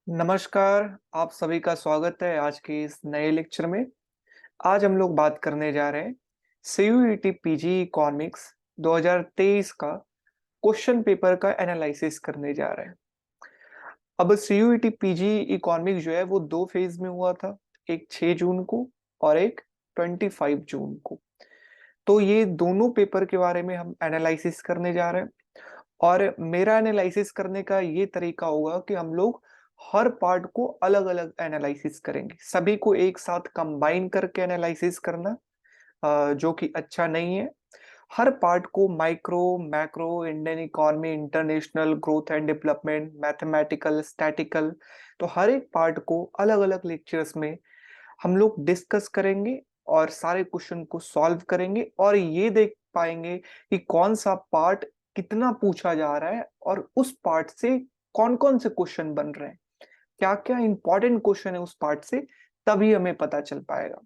नमस्कार, आप सभी का स्वागत है आज के इस नए लेक्चर में। आज हम लोग बात करने जा रहे हैं सीयूईटी पीजी इकोनॉमिक्स 2023 का क्वेश्चन पेपर का एनालिसिस करने जा रहे हैं। अब सीयूईटी पीजी इकोनॉमिक्स जो है वो दो फेज में हुआ था, एक 6 जून को और एक 25 जून को। तो ये दोनों पेपर के बारे में हम एनालिसिस करने जा रहे हैं और मेरा एनालिसिस करने का ये तरीका होगा कि हम लोग हर पार्ट को अलग-अलग एनालिसिस करेंगे। सभी को एक साथ कंबाइन करके एनालिसिस करना जो कि अच्छा नहीं है। हर पार्ट को micro, macro, Indian economy, international growth and development, mathematical, statistical, तो हर एक पार्ट को अलग-अलग लेक्चर्स में हम लोग डिस्कस करेंगे और सारे क्वेश्चन को सॉल्व करेंगे और ये देख पाएंगे कि कौन सा पार्ट कितना पूछा जा रहा है और उस पार्ट से कौन-कौन से क्वेश्चन बन रहे हैं, क्या-क्या इंपॉर्टेंट क्वेश्चन है उस पार्ट से, तभी हमें पता चल पाएगा।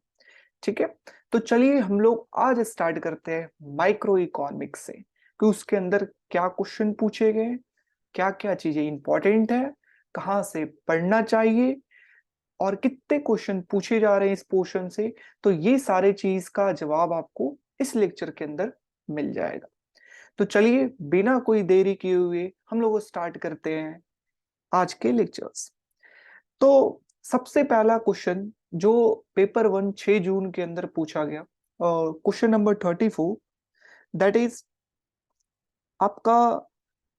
ठीक है? तो चलिए हम लोग आज स्टार्ट करते हैं माइक्रो इकोनॉमिक्स से कि उसके अंदर क्या क्वेश्चन पूछे गए, क्या-क्या चीजें इंपॉर्टेंट है, कहाँ से पढ़ना चाहिए और कितने क्वेश्चन पूछे जा रहे हैं इस पोर्शन से, तो ये सारे चीज का जवाब आपको इस लेक्चर के अंदर मिल जाएगा। तो चलिए बिना कोई देरी किए हुए हम लोग स्टार्ट करते हैं आज के लेक्चर्स। तो सबसे पहला क्वेश्चन जो पेपर 1 6 जून के अंदर पूछा गया, क्वेश्चन नंबर 34, दैट इज आपका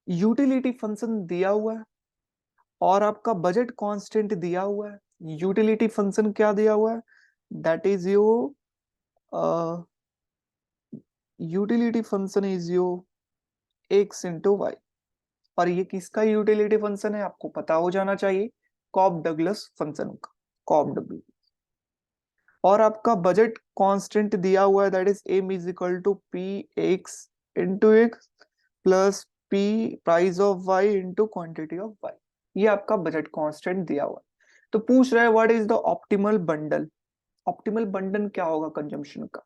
यूटिलिटी फंक्शन दिया हुआ है और आपका बजट कांस्टेंट दिया हुआ है। यूटिलिटी फंक्शन क्या दिया हुआ है? That is your utility function is your X into Y. और ये किसका यूटिलिटी फंक्शन है आपको पता हो जाना चाहिए, कॉब डगलस फंक्शन का, कॉब डब्ल्यू। और आपका बजट कांस्टेंट दिया हुआ है, that is M is equal to P X into X plus P price of Y into quantity of Y. ये आपका बजट कांस्टेंट दिया हुआ है। तो पूछ रहा है what is the optimal bundle. Optimal bundle क्या होगा कंजम्पशन का?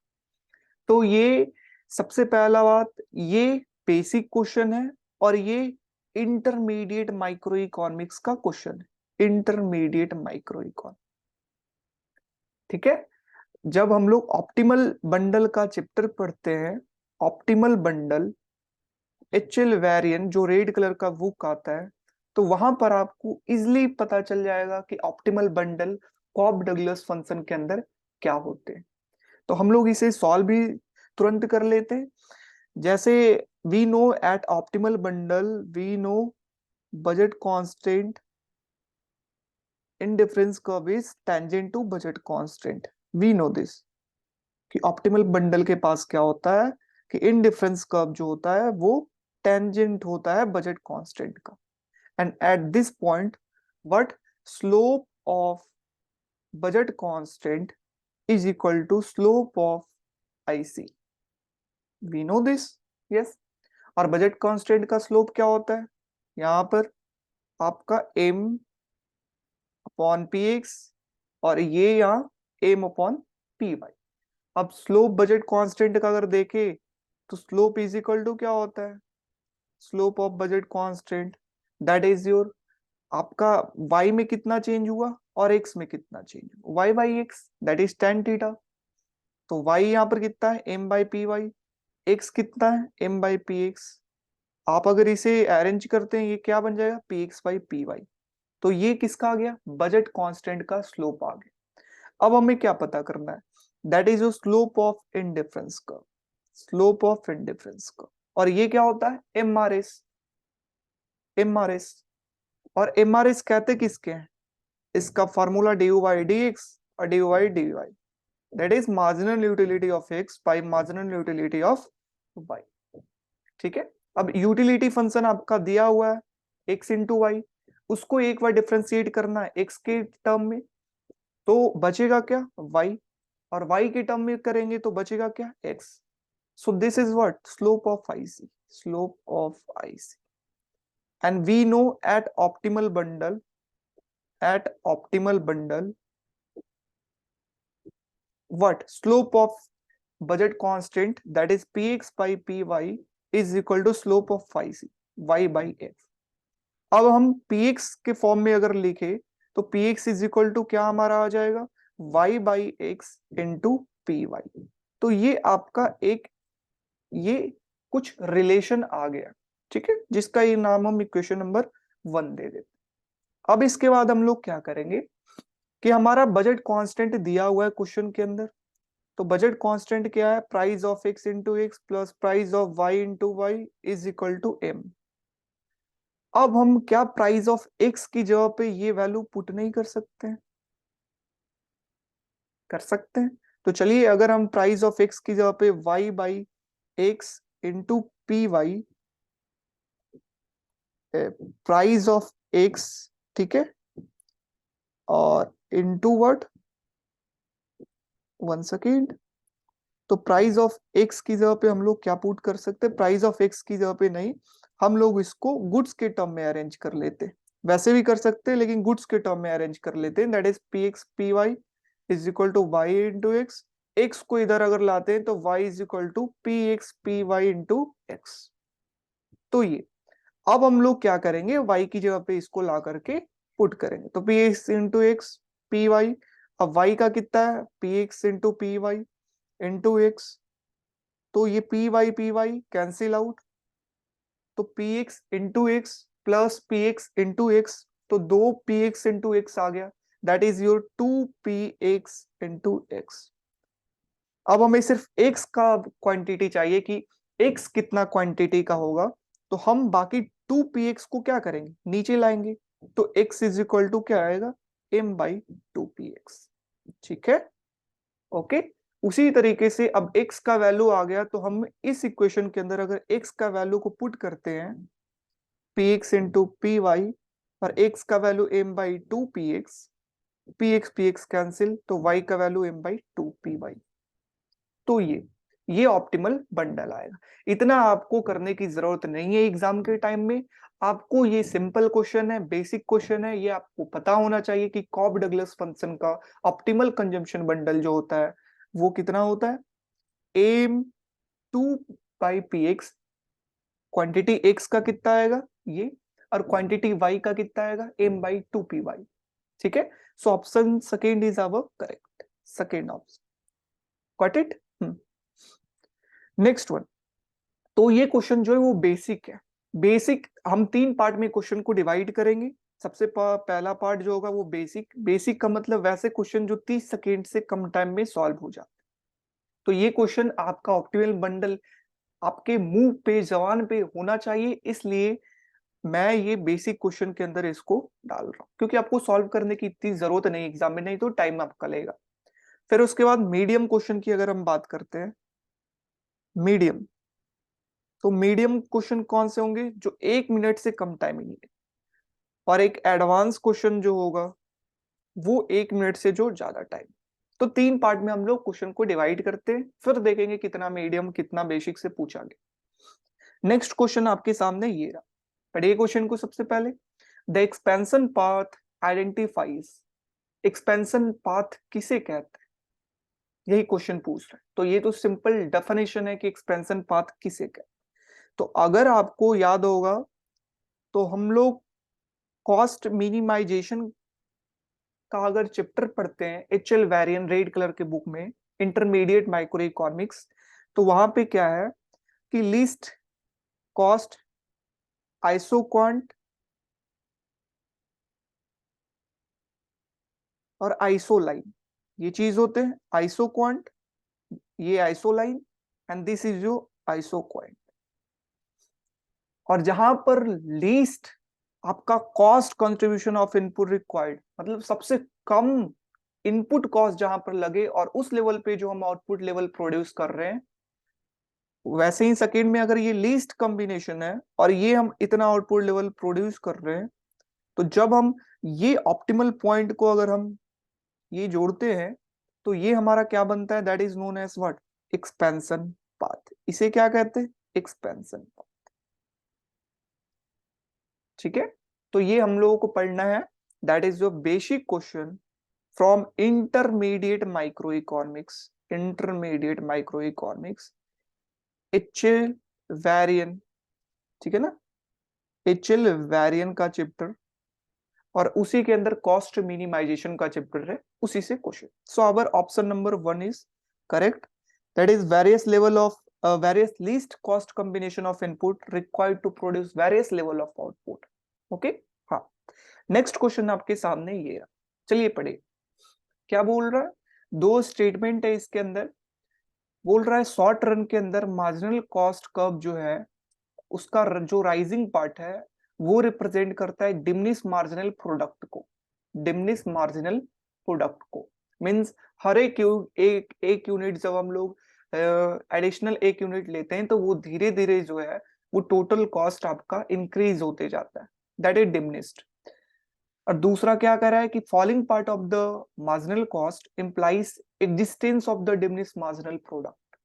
तो ये सबसे पहला बात, ये बेसिक क्वेश्चन है और ये इंटरमीडिएट माइक्रो इकोनॉमिक्स का क्वेश्चन है, इंटरमीडिएट माइक्रो इकोनॉमिक्स। ठीक है? जब हम लोग ऑप्टिमल बंडल का चैप्टर पढ़ते हैं, ऑप्टिमल बंडल एचएल वेरिएंट जो रेड कलर का बुक आता है, तो वहां पर आपको इजिली पता चल जाएगा कि optimal bundle Cobb Douglas function के अंदर क्या होते हैं। तो हम लोग इसे सॉल्व भी तुरंत कर लेते हैं। जैसे we know at optimal bundle we know budget constant in difference curve is tangent to budget constant. We know this कि ऑप्टिमल बंडल के पास क्या होता है कि इन डिफरेंस कर्व जो होता है वो टेंजेंट होता है बजट कांस्टेंट का। And at this point what slope of budget constant is equal to slope of IC. We know this, yes. और बजट कांस्टेंट का स्लोप क्या होता है? यहां पर आपका एम अपॉन पी एक्स और ये यहाँ एम अपॉन पी वाई। अब स्लोप बजट कांस्टेंट का अगर देखे तो स्लोप इज इक्वल टू क्या होता है? Slope of budget constant that is your आपका y में कितना चेंज हुआ और x में कितना चेंज हुआ, y by X that is tan theta. तो y यहाँ पर कितना है? m by P Y. x कितना है? m by P X. आप अगर इसे अरेंज करते हैं ये क्या बन जाएगा? P X by P Y. तो ये किसका आ गया? बजट कांस्टेंट का स्लोप आ गया। अब हमें क्या पता करना है? That is slope of indifference curve, slope of indifference curve. और ये क्या होता है? MRS, MRS. और एमआरएस कहते किसके हैं? इसका formula D by D X और D by D Y, that is marginal utility of X by marginal utility of Y. ठीक है? अब यूटिलिटी फंक्शन आपका दिया हुआ है एक्स इंटू वाई, उसको एक बार डिफ्रेंशिएट करना है एक्स के टर्म में, तो बचेगा क्या? वाई। और y के टर्म में करेंगे तो बचेगा क्या? x। So this is what slope of IC, slope of IC. And we know at optimal bundle, at optimal bundle what slope of budget constant that is px by py is equal to slope of phi c, y by f। अब हम px के form में अगर लिखे तो px is equal to क्या हमारा आ जाएगा, y by X into P Y. तो ये आपका एक ये कुछ रिलेशन आ गया, ठीक है, जिसका ये नाम हम इक्वेशन नंबर 1 दे देते। अब इसके बाद हम लोग क्या करेंगे कि हमारा बजट कांस्टेंट दिया हुआ है क्वेश्चन के अंदर। तो बजट कांस्टेंट क्या है, price of X into X plus price of Y into Y is equal to M. अब हम क्या प्राइस ऑफ एक्स की जगह पे ये वैल्यू पुट नहीं कर सकते हैं? कर सकते हैं। तो चलिए अगर हम प्राइस ऑफ एक्स की जगह पे Y by X into P Y, price of X, ठीक है, और इंटू व्हाट, 1 सेकेंड। तो प्राइस ऑफ एक्स की जगह पे हम लोग क्या पुट कर सकते हैं, प्राइस ऑफ एक्स की जगह पे नहीं, हम लोग इसको गुड्स के टर्म में अरेंज कर लेते, वैसे भी कर सकते हैं लेकिन गुड्स के टर्म में अरेंज कर लेते हैं। That is P X P Y is equal to Y into X. X को इधर अगर लाते हैं तो Y is equal to P X P Y into X. तो ये अब हम लोग क्या करेंगे, y की जगह पे इसको ला करके पुट करेंगे। तो P X into X P Y, अब y का कितना है, P X into P Y into X. तो ये पी वाई कैंसिल आउट, तो P X into X plus P X into X, तो दो पी एक्स इंटू एक्स आ गया, that is your 2px into X. अब हमें सिर्फ x का क्वांटिटी चाहिए कि x कितना क्वांटिटी का होगा, तो हम बाकी 2px को क्या करेंगे, नीचे लाएंगे। तो x इज इक्वल टू क्या आएगा, m बाई 2px, ठीक है, ओके। उसी तरीके से अब x का वैल्यू आ गया, तो हम इस इक्वेशन के अंदर अगर x का वैल्यू को पुट करते हैं, px इंटू पी वाई, और x का value m by 2px, px cancel, तो y का वैल्यू m बाई 2py। तो ये ऑप्टिमल बंडल आएगा। इतना आपको करने की जरूरत नहीं है एग्जाम के टाइम में। आपको ये सिंपल क्वेश्चन है, बेसिक क्वेश्चन है, ये आपको पता होना चाहिए कि कॉब डगलस फंक्शन का ऑप्टिमल कंजम्पशन बंडल जो होता है वो कितना होता है, एम 2/px, क्वांटिटी x का कितना आएगा ये, और क्वांटिटी y का कितना आएगा, m/2py, ठीक है। So option second is our correct, second option, got it. Next one. तो ये क्वेश्चन जो है वो बेसिक है। बेसिक हम 3 पार्ट में क्वेश्चन को डिवाइड करेंगे। सबसे पहला पार्ट जो होगा वो बेसिक। बेसिक का मतलब वैसे क्वेश्चन जो 30 सेकेंड से कम टाइम में सॉल्व हो जाते। तो ये क्वेश्चन आपका ऑप्टिमल बंडल आपके मुंह पे जबान पे होना चाहिए, इसलिए मैं ये बेसिक क्वेश्चन के अंदर इसको डाल रहा हूं, क्योंकि आपको सॉल्व करने की इतनी जरूरत नहीं एग्जाम में, नहीं तो टाइम आपका लेगा। फिर उसके बाद मीडियम क्वेश्चन की अगर हम बात करते हैं, मीडियम, तो मीडियम क्वेश्चन कौन से होंगे, जो 1 मिनट से कम टाइम ही है, और एक एडवांस क्वेश्चन जो होगा वो 1 मिनट से जो ज्यादा टाइम। तो 3 पार्ट में हम लोग क्वेश्चन को डिवाइड करते हैं, फिर देखेंगे कितना मीडियम कितना बेसिक से पूछा गया। नेक्स्ट क्वेश्चन आपके सामने ये रहा, पढ़िए क्वेश्चन को सबसे पहले। The expansion path identifies, expansion path किसे कहते हैं, यही क्वेश्चन पूछ रहा है। तो ये तो सिंपल डेफिनेशन है कि एक्सपेंशन पाथ किसे कहते हैं। तो अगर आपको याद होगा तो हम लोग कॉस्ट मिनिमाइजेशन का अगर चैप्टर पढ़ते हैं HL वेरियन रेड कलर के बुक में, इंटरमीडिएट माइक्रो इकोनॉमिक्स, तो वहां पे क्या है कि लिस्ट, कॉस्ट, आइसोक्वांट और आइसोलाइन, ये चीज होते हैं। आइसोक्वांट, ये isoline, and this is your isoquant. और जहां पर लीस्ट आपका cost contribution of input required, मतलब सबसे कम इनपुट कॉस्ट जहां पर लगे और उस लेवल पे जो हम आउटपुट लेवल प्रोड्यूस कर रहे हैं, वैसे ही सेकेंड में अगर ये लीस्ट कॉम्बिनेशन है और ये हम इतना आउटपुट लेवल प्रोड्यूस कर रहे हैं, तो जब हम ये ऑप्टिमल पॉइंट को अगर हम ये जोड़ते हैं, तो ये हमारा क्या बनता है, that is known as what, expansion path. इसे क्या कहते हैं, एक्सपेंशन पाथ, ठीक है। तो ये हम लोगों को पढ़ना है, that is your basic question from intermediate micro economics, intermediate micro economics, HL वेरियन, ठीक है ना। एचएल वेरिएंट का चैप्टर और उसी के अंदर कॉस्ट मिनिमाइजेशन का चैप्टर है, उसी से question. So our option number 1 is correct, that is various level of various least cost combination of input required to produce various level of output. Okay, हाँ। नेक्स्ट क्वेश्चन आपके सामने ये है, चलिए पढ़िए क्या बोल रहा है। दो स्टेटमेंट है इसके अंदर, बोल रहा है शॉर्ट रन के अंदर मार्जिनल कॉस्ट कर्व जो है उसका जो राइजिंग पार्ट है वो रिप्रेजेंट करता है डिमिनिश मार्जिनल प्रोडक्ट को। डिमिनिश मार्जिनल प्रोडक्ट को मींस हर एक एक यूनिट जब हम लोग एडिशनल एक यूनिट लेते हैं तो वो धीरे धीरे जो है वो टोटल कॉस्ट आपका इंक्रीज होते जाता है, दैट इज डिमिनिश्ड। और दूसरा क्या कह रहा है कि falling part of the marginal cost implies existence of the diminish marginal product.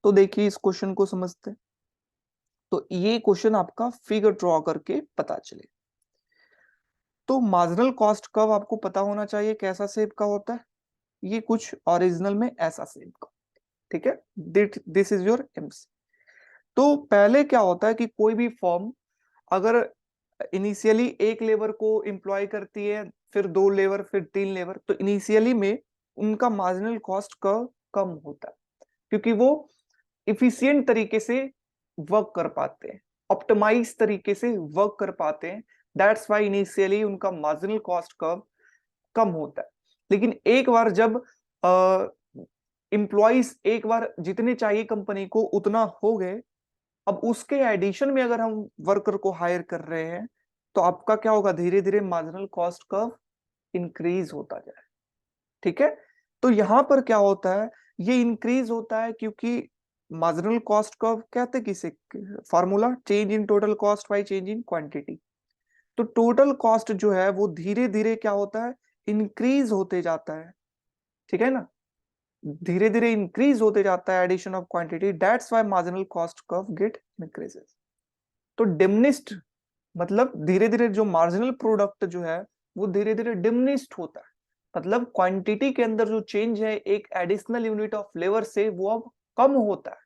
तो देखिए इस क्वेश्चन को समझते हैं। तो ये क्वेश्चन आपका फिगर ड्रॉ करके पता चले। तो मार्जिनल कॉस्ट कर्व आपको पता होना चाहिए कैसा शेप का होता है, ये कुछ ओरिजिनल में ऐसा शेप का, ठीक है, दिस इज योर एम्स। तो पहले क्या होता है कि कोई भी फर्म अगर इनिशियली एक लेबर को एम्प्लॉय करती है, फिर 2 लेबर, फिर 3 लेबर, तो इनिशियली में उनका मार्जिनल कॉस्ट कर्व कम होता है क्योंकि वो इफिशियंट तरीके से वर्क कर पाते हैं, ऑप्टिमाइज तरीके से वर्क कर पाते हैं, दैट्स व्हाई इनिशियली उनका मार्जिनल कॉस्ट कर्व कम होता है। लेकिन एक बार जब एम्प्लॉइज एक बार जितने चाहिए कंपनी को उतना हो गए, अब उसके एडिशन में अगर हम वर्कर को हायर कर रहे हैं तो आपका क्या होगा, धीरे धीरे मार्जिनल कॉस्ट कर्व इंक्रीज होता जाए, ठीक है। तो यहां पर क्या होता है, ये इंक्रीज होता है क्योंकि मार्जिनल कॉस्ट कर्व कहते किसे, formula change in total cost by change in quantity. तो टोटल कॉस्ट जो है वो धीरे धीरे क्या होता है, इंक्रीज होते जाता है, ठीक है ना, धीरे धीरे इंक्रीज होते जाता है addition of quantity, that's why marginal cost curve get increases. तो डिमिनिश्ड मतलब धीरे धीरे जो मार्जिनल प्रोडक्ट जो है वो धीरे धीरे डिमिनिश्ड होता है, मतलब क्वांटिटी के अंदर जो चेंज है एक एडिशनल यूनिट ऑफ लेबर से वो अब कम होता है,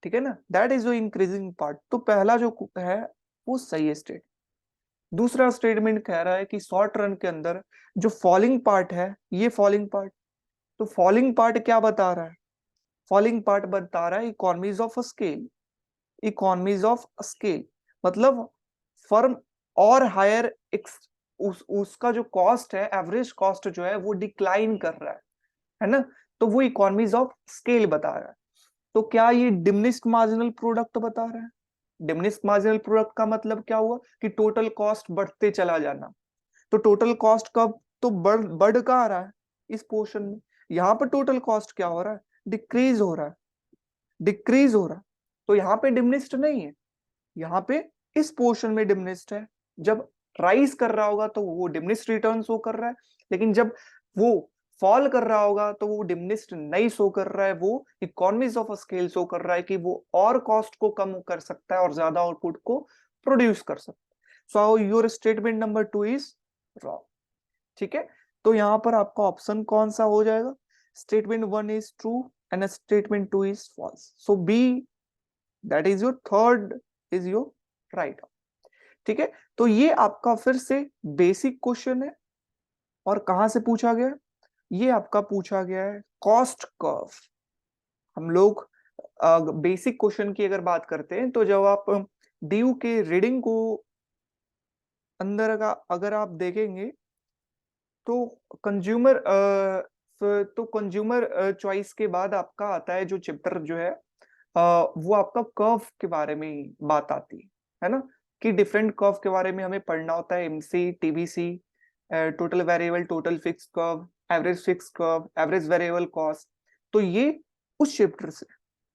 ठीक है ना, दैट इज जो इंक्रीजिंग पार्ट। तो पहला जो है वो सही है स्टेट। दूसरा स्टेटमेंट कह रहा है कि शॉर्ट रन के अंदर जो फॉलिंग पार्ट है, ये फॉलिंग पार्ट, तो फॉलिंग पार्ट क्या बता रहा है, फॉलिंग पार्ट बता रहा है economies of scale. Economies of scale मतलब फर्म और हायर उसका जो कॉस्ट है, एवरेज कॉस्ट जो है वो डिक्लाइन कर रहा है ना, तो वो इकोनॉमीज ऑफ स्केल बता रहा है। तो क्या ये डिमिनिश्ड मार्जिनल प्रोडक्ट बता रहा है। डिमिनिश्ड मार्जिनल प्रोडक्ट का मतलब क्या हुआ कि टोटल कॉस्ट बढ़ते चला जाना। तो टोटल कॉस्ट कब तो बढ़ कहाँ रहा है, इस पोर्शन में। यहाँ पर टोटल कॉस्ट क्या हो रहा है, डिक्रीज हो रहा है, डिक्रीज हो रहा है। तो यहाँ पे डिमिनिश्ड नहीं है, यहाँ पे इस पोर्शन में डिमिनिश्ड है। जब राइज कर रहा होगा तो वो डिमिनिश्ड रिटर्न शो कर रहा है, लेकिन जब वो फॉल कर रहा होगा तो वो डिमिनिश्ड नहीं शो कर रहा है, वो इकोनॉमीज ऑफ स्केल शो कर रहा है कि वो और कॉस्ट को कम कर सकता है और ज्यादा आउटपुट को प्रोड्यूस कर सकता है। So your statement number 2 is wrong, ठीक है। तो यहां पर आपका ऑप्शन कौन सा हो जाएगा, statement 1 is true and statement 2 is false. So B, that is your third is your right, ठीक है। तो ये आपका फिर से बेसिक क्वेश्चन है और कहां से पूछा गया, ये आपका पूछा गया है कॉस्ट कर्व। हम लोग बेसिक क्वेश्चन की अगर बात करते हैं तो जब आप ड्यू के रीडिंग को अंदर का अगर आप देखेंगे तो कंज्यूमर चॉइस के बाद आपका आता है जो चैप्टर जो है वो आपका कर्व के बारे में ही बात आती है ना, कि डिफरेंट कर्व के बारे में हमें पढ़ना होता है, MC, TBC, total variable, total fix curve, average fix curve, average variable cost. तो ये उस चैप्टर से,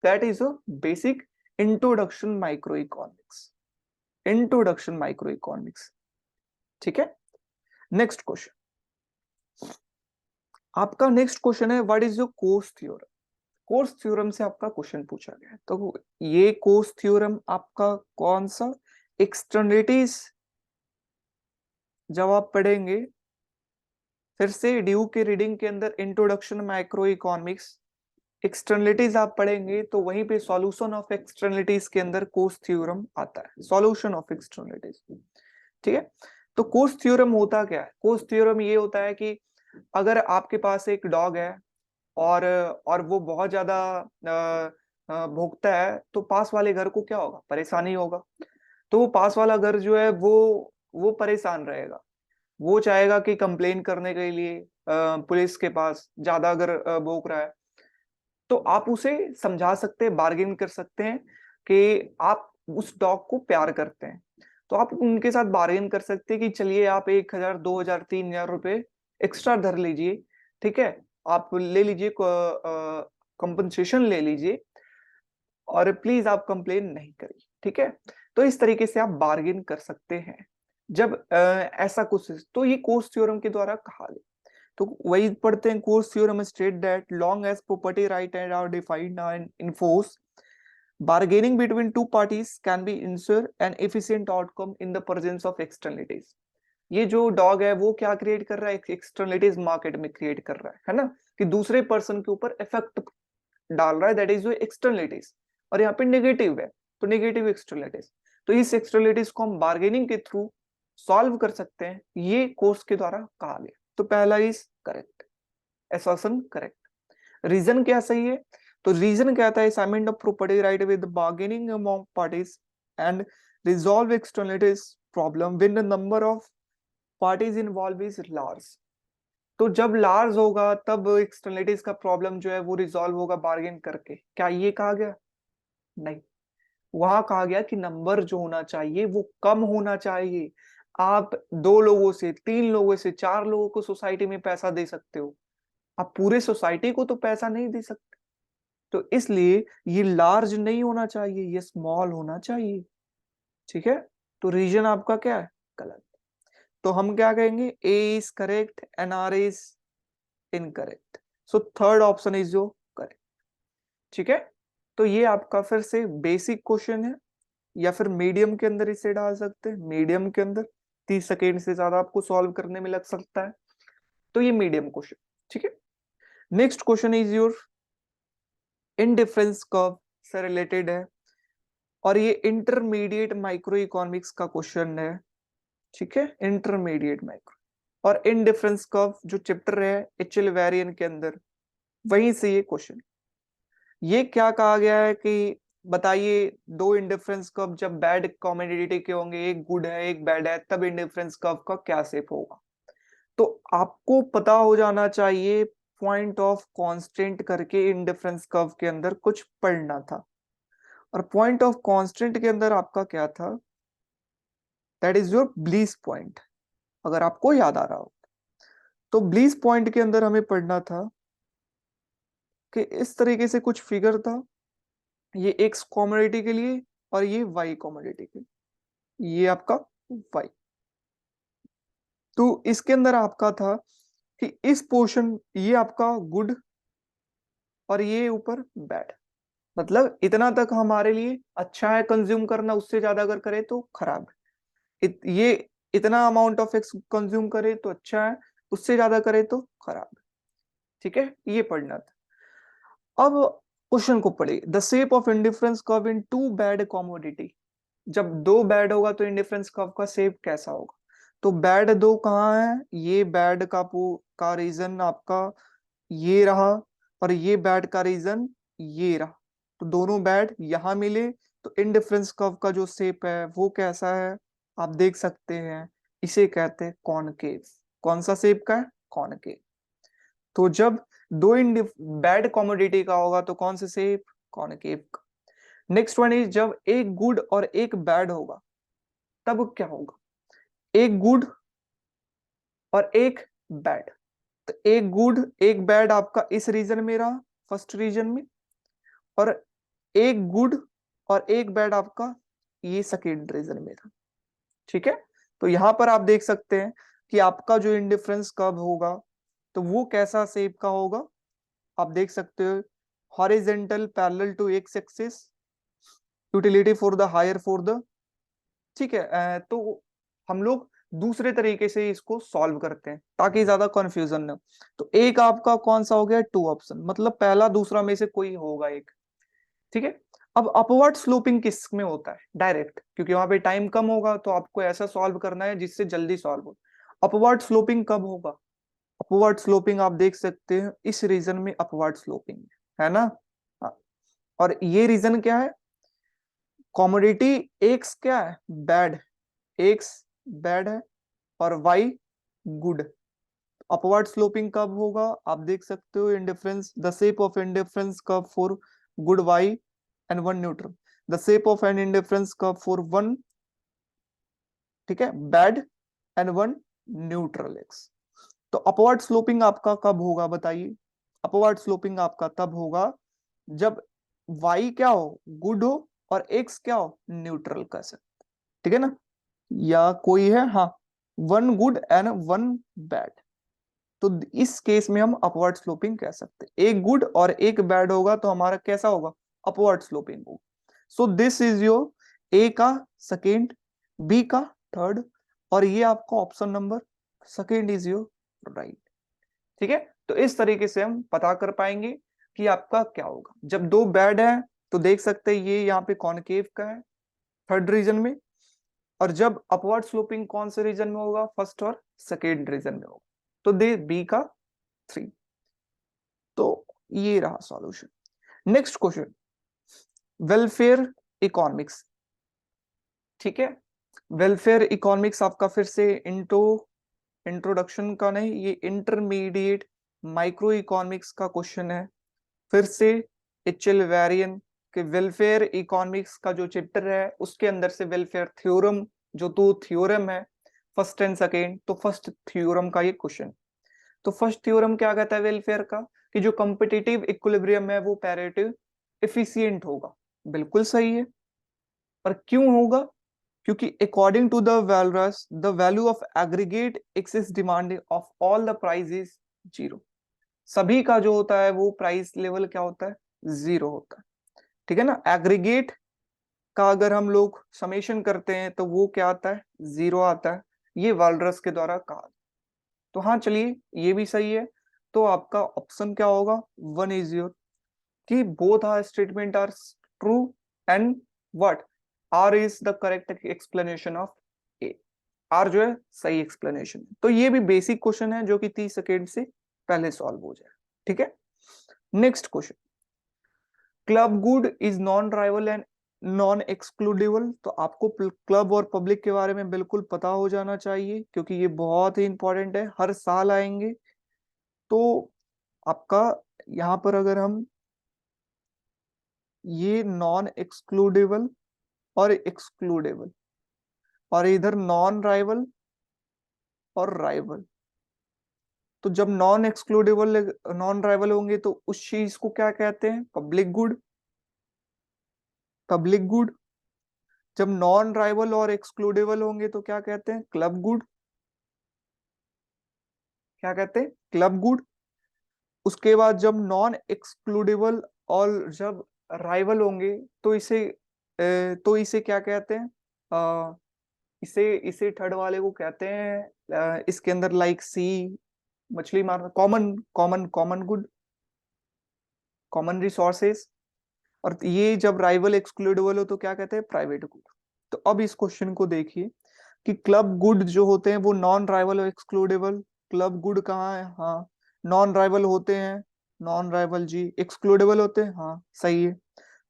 that is a basic introduction micro economics, introduction micro economics, ठीक है। नेक्स्ट क्वेश्चन, आपका नेक्स्ट क्वेश्चन है what is your Coase theorem. Coase theorem से आपका क्वेश्चन पूछा गया है। तो ये कोस थ्योरम आपका कौन सा, एक्सटर्नलिटीज जब आप पढ़ेंगे फिर से ड्यू के रीडिंग के अंदर इंट्रोडक्शन माइक्रो इकोनॉमिक्स, एक्सटर्नलिटीज आप पढ़ेंगे तो वहीं पे सॉल्यूशन ऑफ एक्सटर्नलिटीज के अंदर कोस थ्योरम आता है, सॉल्यूशन ऑफ एक्सटर्नलिटीज। ठीक है, तो कोस थ्योरम होता क्या है? कोस थ्योरम ये होता है कि अगर आपके पास एक डॉग है और वो बहुत ज्यादा भौंकता है, तो पास वाले घर को क्या होगा? परेशानी होगा। तो वो पास वाला घर जो है वो परेशान रहेगा, वो चाहेगा कि कंप्लेन करने के लिए पुलिस के पास, ज्यादा अगर भौंक रहा है। तो आप उसे समझा सकते हैं, बार्गेन कर सकते हैं कि आप उस डॉग को प्यार करते हैं, तो आप उनके साथ बार्गेन कर सकते हैं कि चलिए आप 1,000 2,000 3,000 रुपए एक्स्ट्रा धर लीजिए, ठीक है, आप ले लीजिए, कंपनसेशन ले लीजिए, और प्लीज आप कंप्लेन नहीं करिए। ठीक है, तो इस तरीके से आप बार्गेन कर सकते हैं जब ऐसा कुछ, तो ये कोर्स थ्योरम के द्वारा कहा गया। तो वही पढ़ते हैं, Coase theorem state that long as property right and are defined and enforce, bargaining between two parties can be ensure an efficient outcome in the presence of externalities। ये जो डॉग है वो क्या क्रिएट कर रहा है? एक्सटर्नलिटीज मार्केट में create कर रहा है ना, कि दूसरे पर्सन के ऊपर इफेक्ट डाल रहा है, दैट इज जो एक्सटर्नलिटीज, और यहाँ पे नेगेटिव है, तो नेगेटिव एक्सटर्नलिटीज। तो इस एक्सटर्नलिटीज को हम बार्गेनिंग के थ्रू सॉल्व कर सकते हैं, ये कोर्स के द्वारा कहा गया। तो पहला is correct, assertion correct. Reason क्या सही है? तो रीजन कहता है assignment of property right with bargaining among parties and resolve externalities problem when the number of parties involve is large. तो जब लार्ज होगा तब एक्सटर्नलिटीज का प्रॉब्लम जो है वो रिजॉल्व होगा बार्गेन करके। क्या ये कहा गया? नहीं, वहां कहा गया कि नंबर जो होना चाहिए वो कम होना चाहिए। आप 2 लोगों से, 3 लोगों से, 4 लोगों को सोसाइटी में पैसा दे सकते हो, आप पूरे सोसाइटी को तो पैसा नहीं दे सकते। तो इसलिए ये लार्ज नहीं होना चाहिए, ये स्मॉल होना चाहिए। ठीक है, तो रीजन आपका क्या है? गलत। तो हम क्या कहेंगे? A is correct and R is incorrect. So third option is जो करेक्ट। ठीक है, तो ये आपका फिर से बेसिक क्वेश्चन है, या फिर मीडियम के अंदर इसे डाल सकते हैं। मीडियम के अंदर 30 सेकेंड से ज्यादा आपको सॉल्व करने में लग सकता है, तो ये मीडियम क्वेश्चन। ठीक है, next question is your indifference curve से रिलेटेड है, और ये इंटरमीडिएट माइक्रो इकोनॉमिक्स का क्वेश्चन है। ठीक है, इंटरमीडिएट माइक्रो और इनडिफरेंस कर्व जो चैप्टर है एचएल वेरिएन के अंदर, वहीं से ये क्वेश्चन। ये क्या कहा गया है कि बताइए, दो इंडिफरेंस कर्व जब बैड कॉमोडिटी के होंगे, एक गुड है एक बैड है, तब इंडिफरेंस कर्व का क्या शेप होगा? तो आपको पता हो जाना चाहिए, पॉइंट ऑफ कांस्टेंट करके इंडिफरेंस कर्व के अंदर कुछ पढ़ना था, और पॉइंट ऑफ कांस्टेंट के अंदर आपका क्या था? That is your bliss point, अगर आपको याद आ रहा हो। तो ब्लीस पॉइंट के अंदर हमें पढ़ना था कि इस तरीके से कुछ फिगर था, ये एक्स कॉमोडिटी के लिए और ये वाई कॉमोडिटी के लिए, ये आपका वाई। तो इसके अंदर आपका था कि इस पोर्शन ये आपका गुड और ये ऊपर बैड, मतलब इतना तक हमारे लिए अच्छा है कंज्यूम करना, उससे ज्यादा अगर करे तो खराब है। ये इतना अमाउंट ऑफ एक्स कंज्यूम करे तो अच्छा है, उससे ज्यादा करे तो खराब है। ठीक है, ये पढ़ना था। अब क्वेश्चन को पढ़िए, the shape of indifference curve in two bad commodity. जब दो बैड होगा तो इंडिफरेंस कर्व का शेप कैसा होगा? तो बैड दो कहाँ है? ये बैड का रीजन आपका ये रहा, और ये बैड का रीजन ये रहा, तो दोनों बैड यहां मिले, तो इनडिफरेंस कर्व का जो शेप है वो कैसा है? आप देख सकते हैं, इसे कहते हैं कॉनकेव। कौन सा शेप का है? कॉनकेव। तो जब दो बैड कॉमोडिटी का होगा तो कौन सा शेप? कॉनकेव का। नेक्स्ट वन इज, जब एक गुड और एक बैड होगा तब क्या होगा? एक गुड और एक बैड, तो एक गुड एक बैड आपका इस रीजन में रहा, फर्स्ट रीजन में, और एक गुड और एक बैड आपका ये सेकेंड रीजन में रहा। ठीक है, तो यहां पर आप देख सकते हैं कि आपका जो इंडिफरेंस कर्व होगा तो वो कैसा शेप का होगा? आप देख सकते हो, horizontal parallel to X axis, utility for the higher for the. ठीक है, तो हम लोग दूसरे तरीके से इसको सॉल्व करते हैं ताकि ज्यादा कंफ्यूजन न हो। तो एक आपका कौन सा हो गया, टू ऑप्शन, मतलब पहला दूसरा में से कोई होगा एक। ठीक है। अब अपवर्ड स्लोपिंग किस में होता है, डायरेक्ट, क्योंकि वहां पे टाइम कम होगा तो आपको ऐसा सॉल्व करना है जिससे जल्दी सॉल्व हो। अपवर्ड स्लोपिंग कब होगा, अपवर्ड स्लोपिंग आप देख सकते हैं इस रीजन में अपवर्ड स्लोपिंग है ना। हाँ, और ये रीजन क्या है, कॉमोडिटी एक्स क्या है, बैड, एक्स बैड है और वाई गुड। अपवर्ड स्लोपिंग कब होगा, आप देख सकते हो indifference, the shape of indifference curve for good Y and one neutral, the shape of an indifference curve for one, ठीक है, bad and one neutral X. तो अपवर्ड स्लोपिंग आपका कब होगा बताइए, अपवर्ड स्लोपिंग आपका तब होगा जब y क्या हो, गुड हो, और x क्या हो, न्यूट्रल कह सकते, ठीक है ना, या कोई है, हाँ, one good and one bad. तो इस केस में हम अपवर्ड स्लोपिंग कह सकते हैं, एक गुड और एक बैड होगा तो हमारा कैसा होगा, अपवर्ड स्लोपिंग होगा। सो दिस इज योर ए का सेकेंड, बी का थर्ड, और ये आपका option number second is your right. ठीक है, तो इस तरीके से हम पता कर पाएंगे कि आपका क्या होगा। जब दो बैड है तो देख सकते हैं ये यहाँ पे कॉनकेव का है थर्ड रीजन में, और जब अपवर्ड स्लोपिंग कौन से रीजन में होगा, फर्स्ट और सेकेंड रीजन में होगा, तो दे बी का थ्री। तो ये रहा solution. Next question, welfare economics. ठीक है, वेलफेयर इकोनॉमिक्स आपका फिर से इंट्रोडक्शन का नहीं, ये इंटरमीडिएट माइक्रो इकोनॉमिक्स का क्वेश्चन है। फिर से एचएल वेरियन के वेलफेयर इकोनॉमिक्स का जो चैप्टर है उसके अंदर से वेलफेयर थ्योरम, जो दो थ्योरम है फर्स्ट एंड सेकेंड, तो फर्स्ट थ्योरम का ये क्वेश्चन। तो फर्स्ट थ्योरम क्या कहता है वेलफेयर का, कि जो कंपिटिटिव इक्विलिब्रियम है वो पैरेटिव एफिशिएंट होगा। बिल्कुल सही है, पर क्यों होगा, क्योंकि according to the values the value of aggregate excess demand of all the price is zero. सभी का जो होता है वो प्राइस लेवल क्या होता है, जीरो होता है। ठीक है ना, एग्रीगेट का अगर हम लोग समेशन करते हैं तो वो क्या आता है, जीरो आता है, ये वाल्रस के द्वारा कहा। तो हाँ चलिए ये भी सही है। तो आपका ऑप्शन क्या होगा, वन इज योर, कि both are statement are true and what, R is the correct explanation of A, R जो है सही एक्सप्लेनेशन है। तो ये भी बेसिक क्वेश्चन है जो कि 30 सेकेंड से पहले सॉल्व हो जाए। ठीक है, next question, club good is non rival and non excludable. तो आपको क्लब और पब्लिक के बारे में बिल्कुल पता हो जाना चाहिए क्योंकि ये बहुत ही इंपॉर्टेंट है, हर साल आएंगे। तो आपका यहां पर अगर हम ये नॉन एक्सक्लूडेबल और एक्सक्लूडेबल, और इधर नॉन राइवल और राइवल, तो जब नॉन एक्सक्लूडेबल नॉन राइवल होंगे तो उस चीज को क्या कहते हैं, पब्लिक गुड, पब्लिक गुड। जब नॉन राइवल और एक्सक्लूडेबल होंगे तो क्या कहते हैं, क्लब गुड, क्या कहते हैं, क्लब गुड। उसके बाद जब नॉन एक्सक्लूडेबल और जब राइवल होंगे तो इसे क्या कहते हैं, इसे इसे थर्ड वाले को कहते हैं इसके अंदर लाइक सी, मछली मारना, common common common good, common resources. और ये जब राइवल एक्सक्लूडेबल हो तो क्या कहते हैं, प्राइवेट गुड। तो अब इस क्वेश्चन को देखिए कि क्लब गुड जो होते हैं वो नॉन राइवल और एक्सक्लूडेबल, क्लब गुड कहाँ है, हाँ, नॉन राइवल होते हैं, नॉन राइवल जी, एक्सक्लूडेबल होते हैं, हाँ सही है।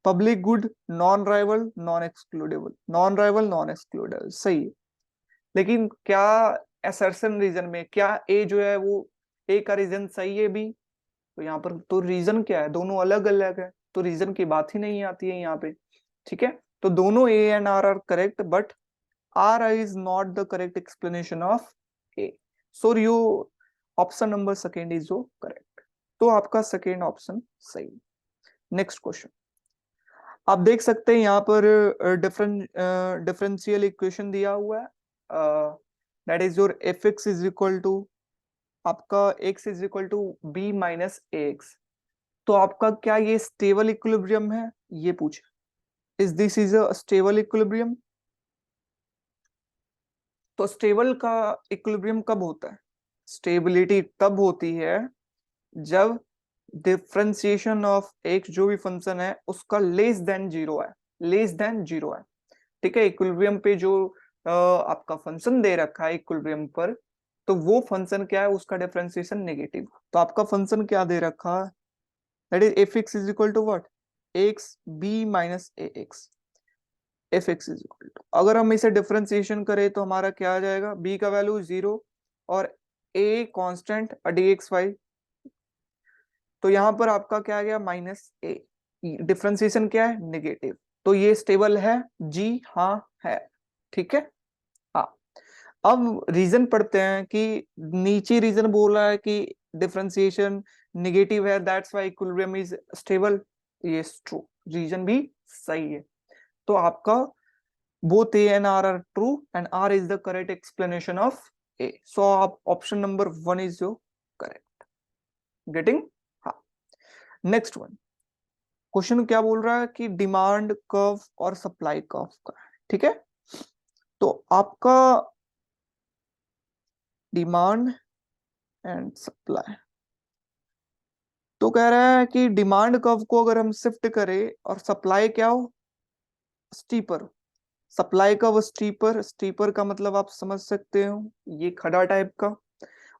Public good non rival non excludable, non rival non excludable, सही है। लेकिन क्या असर्शन रीजन में क्या ए जो है वो, ए का रीजन सही है बी, तो यहाँ पर तो रीजन क्या है, दोनों अलग अलग है, तो रीजन की बात ही नहीं आती है यहाँ पे। ठीक है, तो दोनों A and are correct, but R is not the correct explanation of A. So you option number second is जो करेक्ट। तो आपका सेकेंड ऑप्शन सही। नेक्स्ट क्वेश्चन, आप देख सकते हैं यहाँ पर डिफरेंशियल इक्वेशन दिया हुआ है, that is your f x is equal to आपका x is equal to b minus a x. तो आपका क्या ये स्टेबल इक्विलिब्रियम है, ये पूछा, is this is a stable equilibrium. तो स्टेबल का इक्विलिब्रियम कब होता है? स्टेबिलिटी तब होती है जब डिफरेंशिएशन ऑफ एक जो भी फंक्शन है उसका लेस देन जीरो है, लेस देन जीरो है। ठीक है, इक्विलिब्रियम पे जो आपका फंक्शन दे रखा है इक्विलिब्रियम पर, तो वो फंक्शन क्या है, उसका डिफरेंशिएशन नेगेटिव। तो आपका फंक्शन क्या दे रखा है, that is f x is equal to what, x b minus a x. F x is equal to, अगर हम इसे डिफरेंशिएशन करें तो हमारा क्या आ जाएगा, बी का वैल्यू जीरो और a constant d x y. तो यहां पर आपका क्या आ गया, माइनस ए। डिफरेंशिएशन क्या है, नेगेटिव। तो ये स्टेबल है, जी हाँ है। ठीक है, हाँ। अब रीजन पढ़ते हैं कि नीचे रीजन बोल रहा है कि डिफरेंशिएशन नेगेटिव है, that's why equilibrium is stable. ये ट्रू, रीजन भी सही है। तो आपका both A and R are true and R is the correct explanation of A. So आप option number 1 is your correct. Getting? हाँ। नेक्स्ट वन, क्वेश्चन क्या बोल रहा है कि डिमांड कर्व और सप्लाई कर्व का है। ठीक है, तो आपका डिमांड एंड सप्लाई, तो कह रहा है कि डिमांड कर्व को अगर हम शिफ्ट करें और सप्लाई क्या हो, steeper. Supply curve steeper, steeper का मतलब आप समझ सकते हो ये खड़ा टाइप का,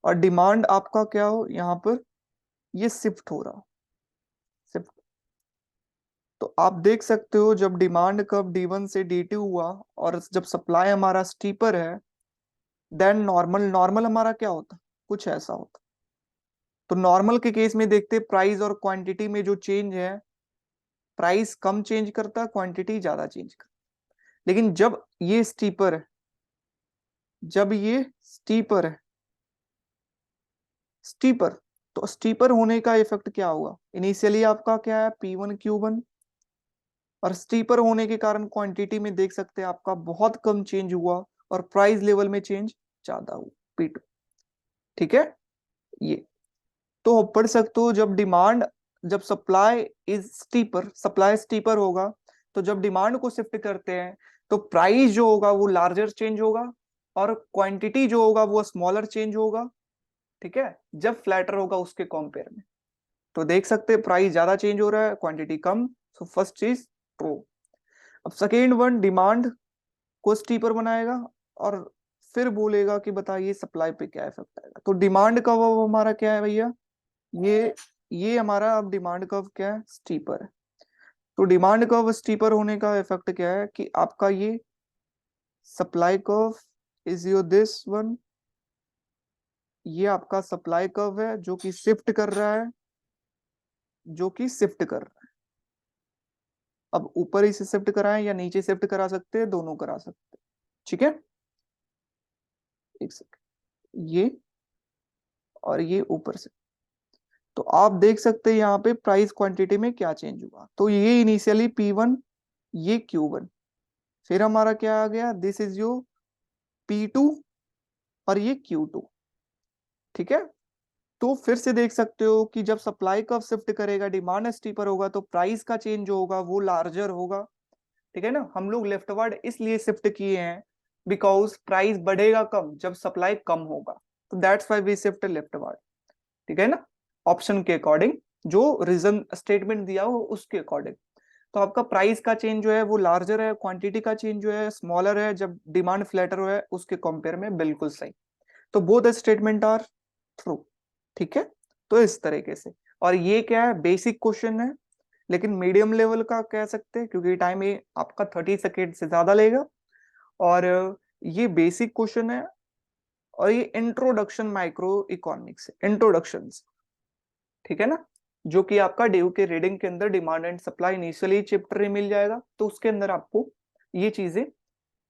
और डिमांड आपका क्या हो, यहाँ पर ये शिफ्ट हो रहा, शिफ्ट। तो आप देख सकते हो जब डिमांड कर्व D1 से D2 हुआ और जब सप्लाई हमारा स्टीपर है, देन नॉर्मल, नॉर्मल हमारा क्या होता, कुछ ऐसा होता। तो नॉर्मल के केस में देखते प्राइस और क्वांटिटी में जो चेंज है, प्राइस कम चेंज करता, क्वांटिटी ज्यादा चेंज करता। लेकिन जब ये स्टीपर है, जब ये स्टीपर है, स्टीपर, तो स्टीपर होने का इफेक्ट क्या हुआ, इनिशियली आपका क्या है P1 Q1, और स्टीपर होने के कारण क्वांटिटी में देख सकते हैं आपका बहुत कम चेंज हुआ और प्राइस लेवल में चेंज ज्यादा हुआ, P2। ठीक है, ये तो पढ़ सकते हो जब डिमांड, जब supply is steeper, supply steeper होगा, तो जब डिमांड को शिफ्ट करते हैं तो प्राइस जो होगा वो लार्जर चेंज होगा और क्वांटिटी जो होगा वो स्मॉलर चेंज होगा। ठीक है, जब फ्लैटर होगा उसके कंपेयर में, तो देख सकते हैं प्राइस ज्यादा चेंज हो रहा है, क्वांटिटी कम। सो फर्स्ट चीज ट्रू। अब सेकेंड वन, डिमांड को स्टीपर बनाएगा और फिर बोलेगा कि बताइए सप्लाई पे क्या इफेक्ट आएगा। तो डिमांड का वो हमारा क्या है भैया, ये हमारा अब डिमांड कर्व क्या है, स्टीपर है। तो डिमांड कर्व स्टीपर होने का इफेक्ट क्या है कि आपका ये supply curve is your this one, ये आपका सप्लाई कर्व है जो कि शिफ्ट कर रहा है, जो कि शिफ्ट कर रहा है। अब ऊपर ही से शिफ्ट कराएं या नीचे शिफ्ट करा सकते हैं, दोनों करा सकते हैं। ठीक है, एक सेकंड, ये और ये ऊपर से। तो आप देख सकते हैं यहाँ पे प्राइस क्वांटिटी में क्या चेंज हुआ। तो ये इनिशियली P1, ये Q1, फिर हमारा क्या आ गया, दिस इज योर P2 और ये Q2। ठीक है, तो फिर से देख सकते हो कि जब सप्लाई कर्व शिफ्ट करेगा, डिमांड स्टीपर होगा, तो प्राइस का चेंज जो होगा वो लार्जर होगा। ठीक है ना, हम लोग लेफ्टवर्ड इसलिए शिफ्ट किए हैं बिकॉज प्राइस बढ़ेगा कम जब सप्लाई कम होगा, तो that's why we shift leftward. ठीक है ना, ऑप्शन के अकॉर्डिंग, जो रीजन स्टेटमेंट दिया हो उसके अकॉर्डिंग। तो आपका प्राइस का चेंज जो है वो लार्जर है, क्वांटिटी का चेंज जो है स्मॉलर है जब डिमांड फ्लैटर है उसके कंपेयर में, बिल्कुल सही। तो बोथ स्टेटमेंट आर ट्रू। ठीक है, तो इस तरीके से। और ये क्या है, बेसिक क्वेश्चन है, लेकिन मीडियम लेवल का कह सकते हैं क्योंकि टाइम ये आपका 30 सेकेंड से ज्यादा लेगा। और ये बेसिक क्वेश्चन है और ये इंट्रोडक्शन माइक्रो इकोनॉमिक्स है, इंट्रोडक्शन। ठीक है ना, जो कि आपका ड्यू के रीडिंग के अंदर demand and supply initially chapter में मिल जाएगा, तो उसके अंदर आपको ये चीजें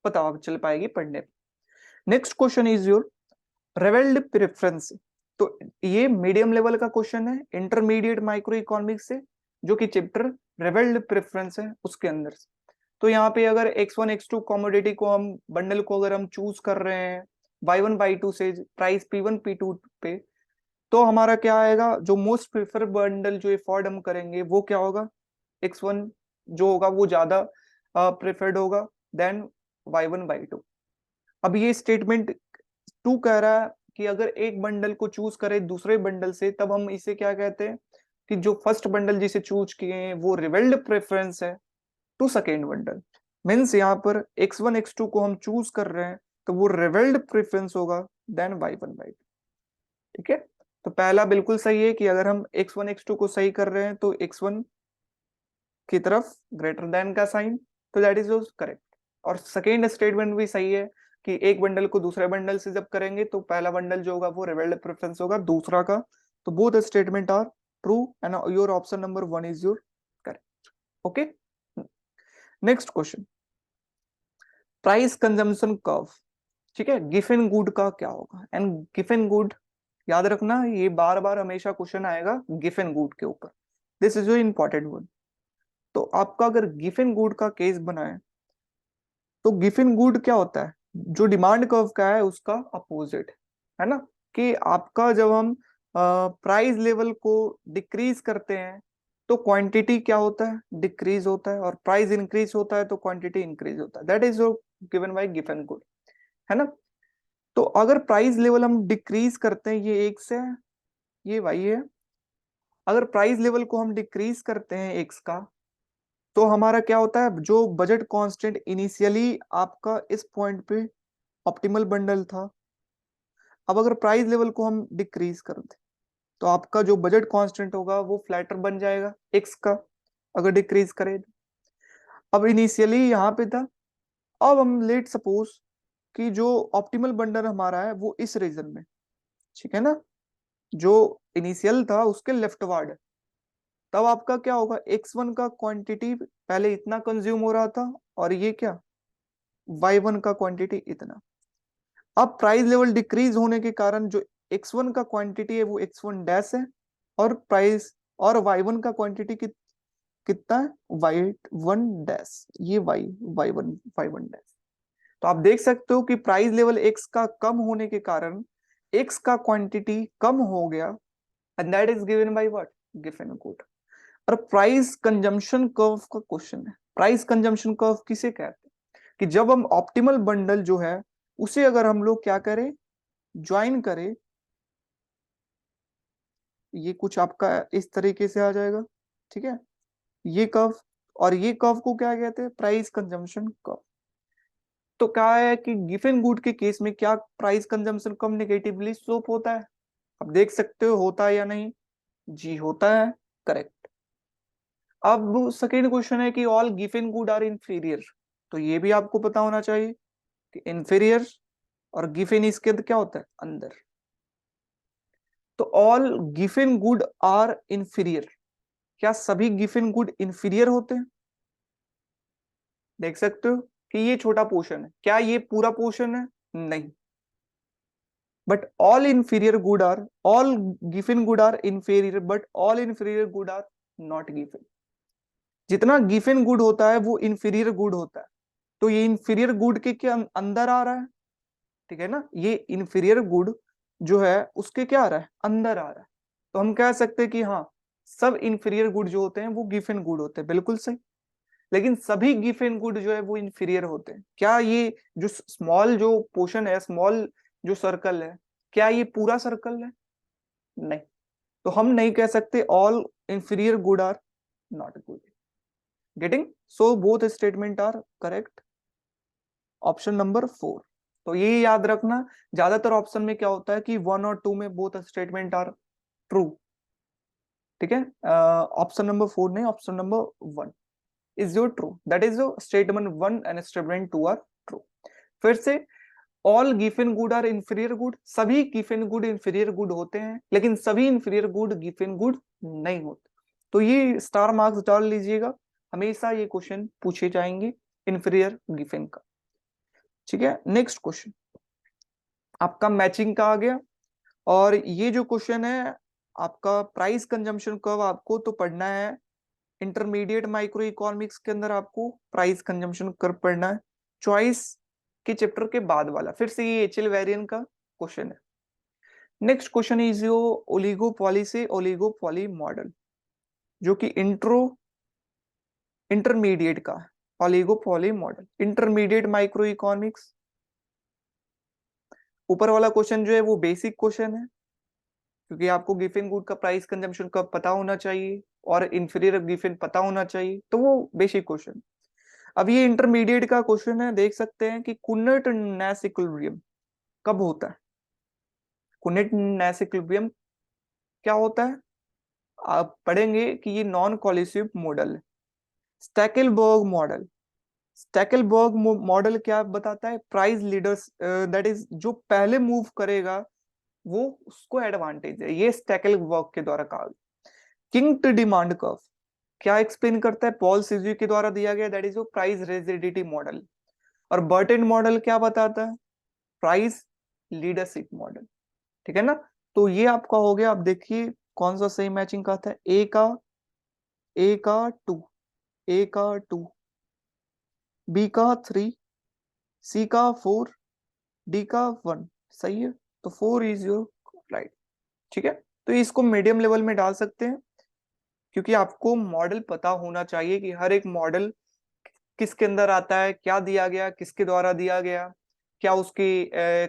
पता चल पाएगी पढ़ने में। Next question is your revealed preference. तो ये मीडियम लेवल का क्वेश्चन है इंटरमीडिएट माइक्रो इकोनॉमिक्स से, जो कि चैप्टर रेवेल्ड प्रेफरेंस है उसके अंदर से। तो यहाँ पे अगर x1 x2 कमोडिटी को हम बंडल को अगर हम चूज कर रहे हैं y1 y2 से प्राइस P1 P2 पे, तो हमारा क्या आएगा, जो मोस्ट प्रिफर बंडल जो अफोर्ड हम करेंगे वो क्या होगा, x1 जो होगा वो ज्यादा प्रेफर्ड होगा देन y1 y2। अब ये स्टेटमेंट 2 कह रहा है कि अगर एक बंडल को चूज करे दूसरे बंडल से, तब हम इसे क्या कहते हैं कि जो फर्स्ट बंडल जिसे चूज किए हैं वो रिवेल्ड प्रेफरेंस है टू सेकेंड बंडल। मीन्स यहाँ पर x1 x2 को हम चूज कर रहे हैं तो वो रिवेल्ड प्रेफरेंस होगा देन y1 y2। ठीक है, तो पहला बिल्कुल सही है कि अगर हम x1 x2 को सही कर रहे हैं तो x1 की तरफ ग्रेटर देन का साइन, तो दैट इज करेक्ट। और सेकेंड स्टेटमेंट भी सही है कि एक बंडल को दूसरे बंडल से जब करेंगे तो पहला बंडल जो होगा वो रिवेल्ड प्रेफरेंस होगा दूसरा का। तो both statement are true and your option number 1 is your correct. Okay, next question, price consumption curve. ठीक है, गिफन गुड का क्या होगा, एंड गिफन गुड याद रखना, ये बार बार हमेशा क्वेश्चन आएगा गिफन गुड के ऊपर, this is your important one. तो आपका अगर गिफन गुड का केस बनाए तो गिफन गुड क्या होता है, जो डिमांड कर्व का है उसका अपोजिट है ना, कि आपका जब हम प्राइस लेवल को डिक्रीज करते हैं तो क्वांटिटी क्या होता है, डिक्रीज होता है, और प्राइस इंक्रीज होता है तो क्वांटिटी इंक्रीज होता है, that is given by Giffen good, है ना। तो अगर प्राइस लेवल हम डिक्रीज करते हैं, ये एक्स है, ये वाई है, अगर प्राइस लेवल को हम डिक्रीज करते हैं एक्स का, तो हमारा क्या होता है, जो बजट कांस्टेंट इनिशियली आपका इस पॉइंट पे ऑप्टिमल बंडल था, अब अगर प्राइस लेवल को हम डिक्रीज कर दें तो आपका जो बजट कांस्टेंट होगा वो फ्लैटर बन जाएगा एक्स का, अगर डिक्रीज करें। अब इनिशियली यहाँ पे था, अब हम लेट सपोज कि जो ऑप्टिमल बंडल हमारा है वो इस रीजन में, ठीक है ना, जो इनिशियल था उसके लेफ्ट वार्ड, तब आपका क्या होगा, x1 का क्वांटिटी पहले इतना कंज्यूम हो रहा था और ये क्या, y1 का क्वांटिटी इतना। अब प्राइस लेवल डिक्रीज होने के कारण जो x1 का क्वांटिटी है वो x1 डैश है, और प्राइस और y1 का क्वांटिटी कितना है, y1 डैश, ये y1 डैश। तो आप देख सकते हो कि प्राइस लेवल x का कम होने के कारण x का क्वांटिटी कम हो गया, and that is given by what, given good. और प्राइस कंजम्पशन कर्व का क्वेश्चन है, प्राइस कंजम्पशन कर्व किसे कहते हैं, कि जब हम ऑप्टिमल बंडल जो है उसे अगर हम लोग क्या करें, ज्वाइन करें, ये कुछ आपका इस तरीके से आ जाएगा, ठीक है, ये कर्व, और ये कर्व को क्या कहते हैं, प्राइस कंजम्पशन कर्व। तो क्या है कि गिवन गुड के केस में क्या प्राइस कंजम्पशन कम नेगेटिवली स्लोप होता है, अब देख सकते हो होता है या नहीं, जी होता है, करेक्ट। अब सेकेंड क्वेश्चन है कि all given good are inferior, तो ये भी आपको पता होना चाहिए कि इंफीरियर और गिवन इसके क्या होता है अंदर, तो all given good are inferior, क्या सभी गिवन गुड इंफीरियर होते हैं, देख सकते हो कि ये छोटा पोर्शन है, क्या ये पूरा पोर्शन है, नहीं, but all inferior good are, all given good are inferior but all inferior good are not given, जितना गिवन गुड होता है वो इंफीरियर गुड होता है, तो ये इंफीरियर गुड के क्या अंदर आ रहा है, ठीक है ना, ये इंफीरियर गुड जो है उसके क्या आ रहा है, अंदर आ रहा है। तो हम कह सकते हैं कि हाँ, सब इंफीरियर गुड जो होते हैं वो गिवन गुड होते हैं, बिल्कुल सही। लेकिन सभी गिवन गुड जो है वो इंफीरियर होते हैं, क्या ये जो स्मॉल जो पोर्शन है, स्मॉल जो सर्कल है, क्या ये पूरा सर्कल है, नहीं, तो हम नहीं कह सकते all inferior good are not good, getting, so both statement are correct, option number 4। तो ये याद रखना, ज्यादातर ऑप्शन में क्या होता है कि 1 और 2 में बोथ स्टेटमेंट आर ट्रू, ठीक है, ऑप्शन नंबर 4 नहीं, option number 1 is your true, that is your statement 1 and statement 2 are true. फिर से, all given good are inferior good, सभी गिवन गुड इंफीरियर गुड होते हैं, लेकिन सभी इंफीरियर गुड गिवन गुड नहीं होते, तो ये स्टार मार्क्स डाल लीजिएगा, हमेशा ये क्वेश्चन पूछे जाएंगे इंफीरियर गिवन का। ठीक है, नेक्स्ट क्वेश्चन आपका मैचिंग का आ गया, और ये जो क्वेश्चन है आपका प्राइस कंजम्पशन कर्व आपको तो पढ़ना है, इंटरमीडिएट माइक्रो इकोनॉमिक्स के अंदर आपको प्राइस कंजम्पशन कर्व पढ़ना है, चॉइस के चैप्टर के बाद वाला, फिर से ये एचएल वेरिएंट का क्वेश्चन है। Next question is yo oligopoly से ओलिगोपॉली मॉडल, जो कि इंटरमीडिएट का oligopoly model, intermediate micro economics ऊपर वाला क्वेश्चन जो है वो बेसिक क्वेश्चन है, क्योंकि आपको गिवन गुड का प्राइस कंजम्पशन कब पता होना चाहिए और इंफीरियर गिवन पता होना चाहिए, तो वो बेसिक क्वेश्चन। अब ये इंटरमीडिएट का क्वेश्चन है, देख सकते हैं कि कुन्नेट नैश इक्विलिब्रियम कब होता है। कुन्नेट नैश इक्विलिब्रियम क्या होता है, आप पढ़ेंगे कि ये नॉन कोलिसिव मॉडल है। स्टैकेलबर्ग मॉडल, स्टैकेलबर्ग मॉडल क्या बताता है, प्राइस लीडर्स दैट इज जो पहले मूव करेगा वो उसको एडवांटेज है, ये स्टैकेलबर्ग के द्वारा कहा। किंग डिमांड कर्व क्या एक्सप्लेन करता है, पॉल सीजी के द्वारा दिया गया, that is price rigidity model. और बर्टन मॉडल क्या बताता है, प्राइस लीडरशिप मॉडल। ठीक है ना, तो ये आपका हो गया। आप देखिए कौन सा सही मैचिंग का था, टू, ए का 2, बी का 3, सी का 4, डी का 1। सही है, तो 4 इज योर राइट। ठीक है, तो इसको मीडियम लेवल में डाल सकते हैं, क्योंकि आपको मॉडल पता होना चाहिए कि हर एक मॉडल किसके अंदर आता है, क्या दिया गया, किसके द्वारा दिया गया, क्या उसकी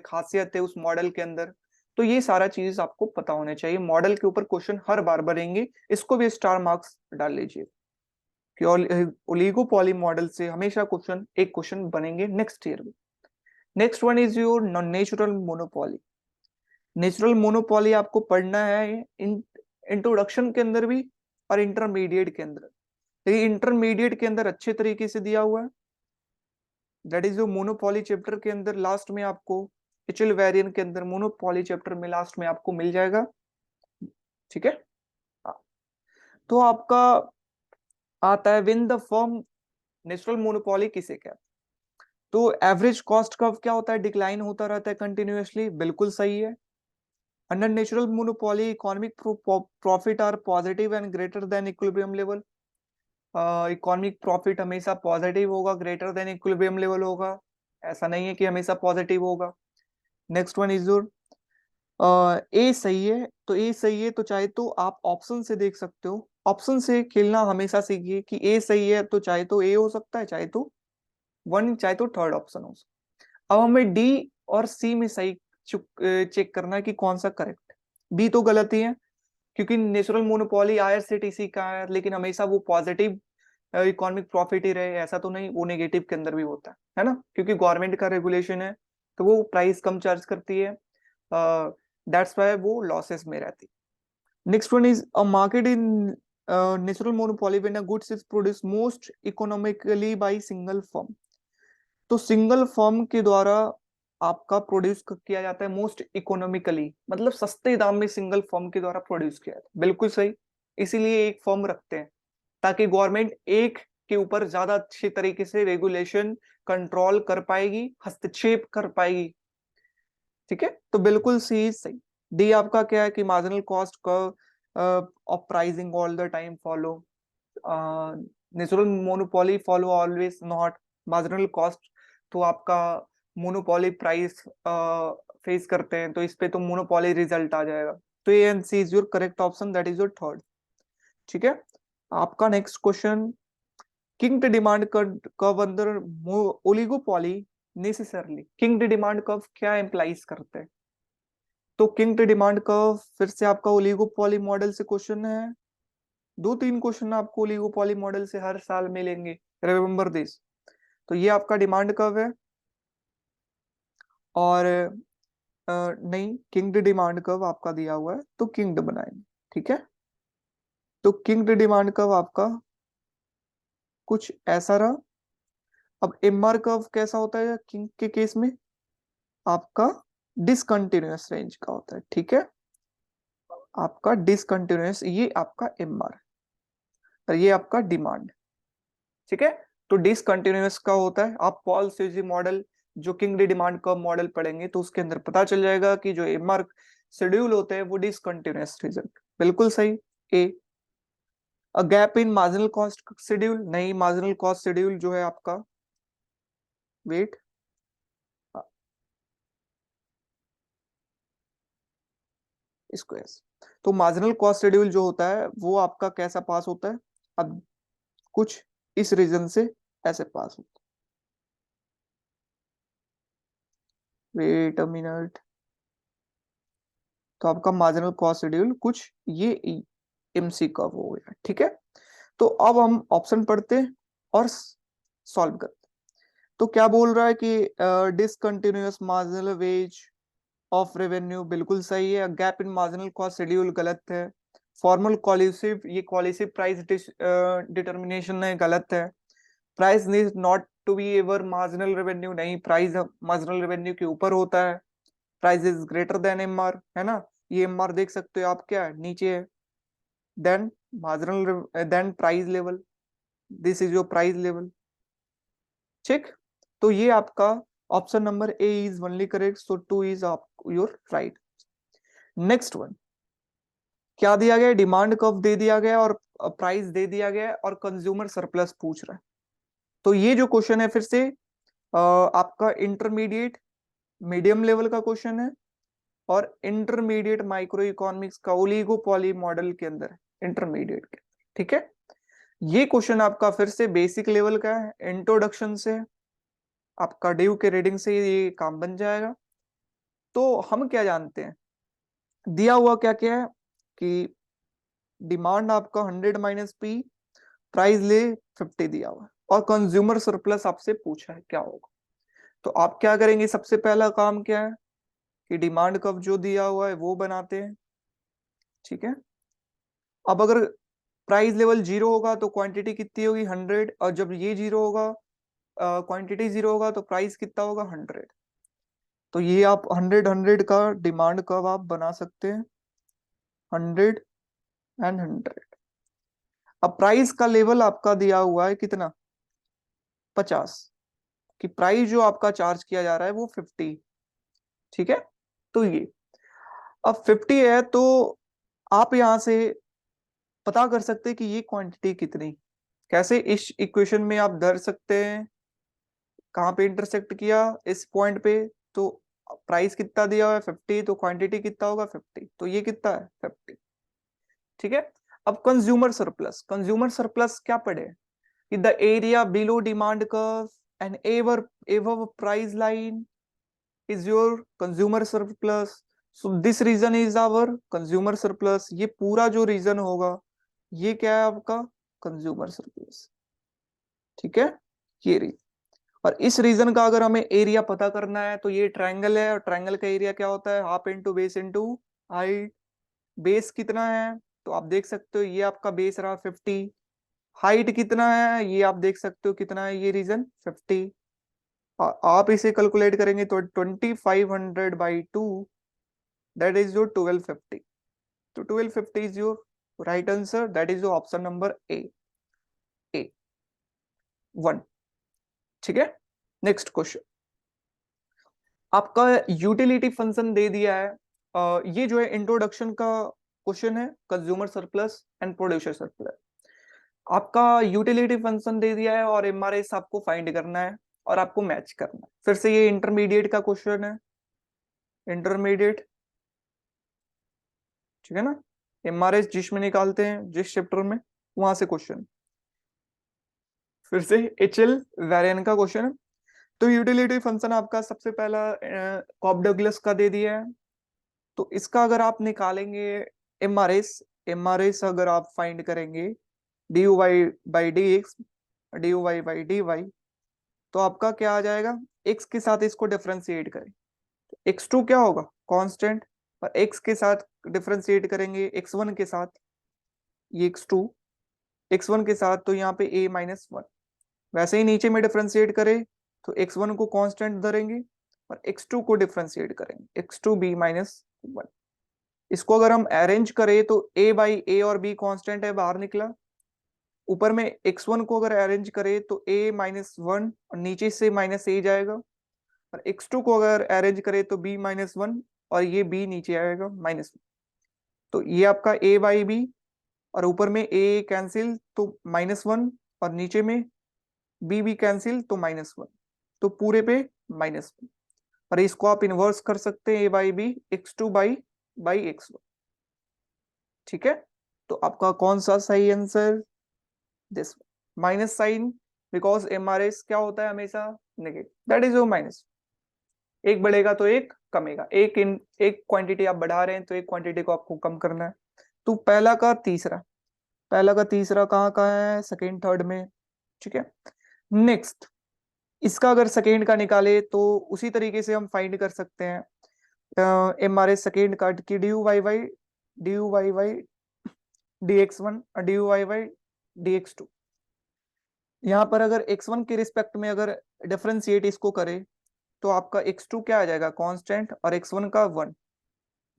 खासियत है उस मॉडल के अंदर। तो ये सारा चीज आपको पता होना चाहिए। मॉडल के ऊपर क्वेश्चन हर बार बनेंगे, इसको भी स्टार मार्क्स डाल लीजिए कि ओलिगोपॉली मॉडल से हमेशा एक क्वेश्चन बनेंगे नेक्स्ट ईयर में। Next one is your natural monopoly. Natural monopoly आपको पढ़ना है इंट्रोडक्शन के अंदर भी और इंटरमीडिएट के अंदर। ये इंटरमीडिएट के अंदर अच्छे तरीके से दिया हुआ है, दैट इज जो मोनोपोली चैप्टर के अंदर लास्ट में आपको, एचएल वेरिएंट के अंदर मोनोपोली चैप्टर में लास्ट में आपको मिल जाएगा। ठीक है, हाँ। तो आपका आता है win the firm, natural monopoly किसे कहते हैं, तो एवरेज कॉस्ट कर्व क्या होता है, डिक्लाइन होता रहता है कंटिन्यूअसली, बिल्कुल सही है। Under natural monopoly economic profit are positive and greater than equilibrium level. Economic profit हमेशा पॉजिटिव होगा, ग्रेटर देन इक्विलिब्रियम लेवल होगा, ऐसा नहीं है कि हमेशा पॉजिटिव होगा। Next one is your A सही है, तो ए सही है तो चाहे तो आप ऑप्शन से देख सकते हो, ऑप्शन से खेलना हमेशा सीखिए कि ए सही है तो चाहे तो ए हो सकता है, चाहे तो 1, चाहे तो थर्ड ऑप्शन हो सकता है। अब हमें डी और सी में सही चेक करना है कि कौन सा करेक्ट है। बी तो गलत ही है, क्योंकि नेचुरल मोनोपोली आईआरसीटीसी का है, लेकिन हमेशा वो पॉजिटिव इकोनॉमिक प्रॉफिट ही रहे ऐसा तो नहीं, वो नेगेटिव के अंदर भी होता है ना, क्योंकि गवर्नमेंट का रेगुलेशन है तो वो प्राइस कम चार्ज करती है, दैट्स वाई वो लॉसेस में रहती। Next one is a market in natural monopoly when a goods is produce most economically by single firm. तो सिंगल फर्म के द्वारा आपका प्रोड्यूस किया जाता है मोस्ट इकोनॉमिकली, मतलब सस्ते दाम में सिंगल फर्म के द्वारा प्रोड्यूस किया जाता है, बिल्कुल सही। इसीलिए एक फर्म रखते हैं ताकि गवर्नमेंट एक के ऊपर ज्यादा अच्छे तरीके से रेगुलेशन कंट्रोल कर पाएगी, हस्तक्षेप कर पाएगी। ठीक है, तो बिल्कुल सही सही। डी आपका क्या है कि marginal cost curve of pricing all the time follow, natural monopoly follow always not marginal cost, तो आपका मोनोपोली प्राइस फेस करते हैं, तो इस पे तो मोनोपोली रिजल्ट आ जाएगा। तो A and C is your correct option, that is your third. ठीक है, आपका next question, king demand curve अंदर oligopoly necessarily, king demand curve क्या इंप्लाइज करते हैं, तो किंग डिमांड कर्व फिर से आपका ओलिगोपॉली मॉडल से क्वेश्चन है। 2-3 क्वेश्चन आपको ओलिगोपॉली मॉडल से हर साल मिलेंगे, रिमेंबर दिस। तो ये आपका डिमांड कर्व है, और नहीं, किंग डिमांड कर्व आपका दिया हुआ है तो किंग बनाएंगे। ठीक है, तो किंग डिमांड कर्व आपका कुछ ऐसा रहा। अब एमआर कर्व कैसा होता है किंग के केस में, आपका डिसकंटिन्यूअस रेंज का होता है। ठीक है, आपका डिसकंटिन्यूअस, ये आपका एमआर और ये आपका डिमांड। ठीक है, तो डिसकंटिन्यूअस का होता है, आप पॉल सीजी मॉडल जो किंग डिमांड कर्व मॉडल पढ़ेंगे तो उसके अंदर पता चल जाएगा कि जो एमआर शेड्यूल होते हैं वो डिसकंटिन्यूअस रिजल्ट, बिल्कुल सही। A uh gap in marginal cost schedule, नहीं, मार्जिनल कॉस्ट शेड्यूल जो है आपका, वेट, इसको ऐसे, तो मार्जिनल कॉस्ट शेड्यूल जो होता है वो आपका कैसा पास होता है, अब कुछ इस रीजन से ऐसे पास होता है। वेट अ मिनट, तो आपका मार्जिनल कॉस्ट शेड्यूल कुछ ये एमसी कर्व हो गया, ठीक है। तो अब हम ऑप्शन पढ़ते हैं और सॉल्व करते हैं। तो क्या बोल रहा है कि discontinuous marginal ways of revenue बिल्कुल सही है, gap in marginal cost schedule गलत है, फॉर्मल कॉलिसिव ये कॉलिसिव प्राइस डिटर्मिनेशन है गलत है, price need not to be ever marginal revenue नहीं, प्राइस मार्जिनल रेवेन्यू के ऊपर होता है, price is greater than MR, है ना। ये एमआर देख सकते हो आप, क्या है नीचे है, then marginal then price level, this is your price level, ठीक। तो ये आपका option number A is only correct, so 2 is your right. Next one, क्या दिया गया, डिमांड कर्व दे दिया गया और प्राइस दे दिया गया और कंज्यूमर सरप्लस पूछ रहा है। तो ये जो क्वेश्चन है फिर से आपका इंटरमीडिएट मीडियम लेवल का क्वेश्चन है और इंटरमीडिएट माइक्रो इकोनॉमिक्स का ओलिगोपॉली मॉडल के अंदर, इंटरमीडिएट के, ठीक है। ये क्वेश्चन आपका फिर से बेसिक लेवल का है, इंट्रोडक्शन से आपका ड्यू के रीडिंग से ये काम बन जाएगा। तो हम क्या जानते हैं, दिया हुआ क्या क्या है कि डिमांड आपका 100 माइनस पी, प्राइस ले 50 दिया हुआ है और कंज्यूमर सरप्लस आपसे पूछा है क्या होगा। तो आप क्या करेंगे, सबसे पहला काम क्या है कि डिमांड कर्व जो दिया हुआ है वो बनाते हैं, ठीक है। अब अगर प्राइस लेवल 0 होगा तो क्वांटिटी कितनी होगी 100, और जब ये 0 होगा क्वांटिटी 0 होगा तो प्राइस कितना होगा 100। तो ये आप 100 का डिमांड कर्व आप बना सकते हैं, 100 एंड 100। अब प्राइस का लेवल आपका दिया हुआ है कितना 50, कि प्राइस जो आपका चार्ज किया जा रहा है वो 50, ठीक है। तो ये अब 50 है तो आप यहां से पता कर सकते हैं कि ये क्वांटिटी कितनी, कैसे इस इक्वेशन में आप धर सकते हैं, कहाँ पे इंटरसेक्ट किया इस पॉइंट पे, तो प्राइस कितना दिया हुआ है 50, तो क्वांटिटी कितना होगा 50, तो ये कितना है 50, ठीक है। अब कंज्यूमर सरप्लस क्या पढ़े कि the area below demand curve and ever ever price line is your consumer surplus, so this region is our consumer surplus. ये पूरा जो रीजन होगा ये क्या है आपका कंज्यूमर सरप्लस, ठीक है, ये रीजन। और इस रीजन का अगर हमें एरिया पता करना है तो ये ट्रायंगल है और ट्रायंगल का एरिया क्या होता है half into base into height. Base कितना है तो आप देख सकते हो ये आपका बेस रहा 50, हाइट कितना है ये आप देख सकते हो कितना है ये रीजन 50। आप इसे कैलकुलेट करेंगे तो 2500/2, दैट इज योर 1250। तो 1250 is your right answer, that is your option number A, A 1, ठीक है। नेक्स्ट क्वेश्चन, आपका यूटिलिटी फंक्शन दे दिया है, ये जो है इंट्रोडक्शन का क्वेश्चन है, consumer surplus and producer surplus. आपका यूटिलिटी फंक्शन दे दिया है और एमआरएस आपको फाइंड करना है और आपको मैच करना है। फिर से ये इंटरमीडिएट का क्वेश्चन है, इंटरमीडिएट, ठीक है ना। एमआरएस जिसमें निकालते हैं जिस चैप्टर में, वहां से क्वेश्चन, फिर से एचएल वेरिएंट का क्वेश्चन है। तो यूटिलिटी फंक्शन आपका सबसे पहला कॉप डगलस का दे दिया है, तो इसका अगर आप निकालेंगे एमआरएस, एमआरएस अगर आप फाइंड करेंगे d you y by D x, d you y by D y, तो आपका क्या आ जाएगा, एक्स के साथ इसको डिफ्रेंशिएट करें, x2 क्या होगा कांस्टेंट, और x के साथ डिफ्रेंशिएट करेंगे x1 के साथ, ये x2 x1 के साथ, तो यहाँ पे a-1, वैसे ही नीचे में डिफ्रेंशिएट करें तो x1 को कांस्टेंट धरेंगे और x2 को डिफ्रेंशिएट करेंगे x2b-1। इसको अगर हम अरेंज करें तो a बाई a और b कांस्टेंट है बाहर निकला, ऊपर में x1 को अगर अरेंज करें तो a-1 और नीचे से -a जाएगा, और x2 को अगर अरेंज करें तो b-1 और ये b नीचे आएगा -1। तो ये आपका a बाई b और ऊपर में a कैंसिल तो -1 और नीचे में b भी कैंसिल तो -1, तो पूरे पे -1। और इसको आप इन्वर्स कर सकते हैं a by b x2 by x1, ठीक है। तो आपका कौन सा सही answer, this minus sign, because MRS क्या होता है हमेशा negative, that is your minus. एक बढ़ेगा तो एक कमेगा, एक क्वांटिटी आप बढ़ा रहे हैं तो एक क्वांटिटी को आपको कम करना है। तो पहला का तीसरा कहाँ कहाँ है, सेकेंड थर्ड में। ठीक है, नेक्स्ट इसका अगर सेकेंड का निकाले तो उसी तरीके से हम फाइंड कर सकते हैं हमारे सेकेंड का की D you Y Y D X one और D you Y Y D X two. यहाँ पर अगर x1 के रिस्पेक्ट में अगर डिफरेंशिएट इसको करें तो आपका x2 क्या आ जाएगा, कांस्टेंट, और x1 का 1।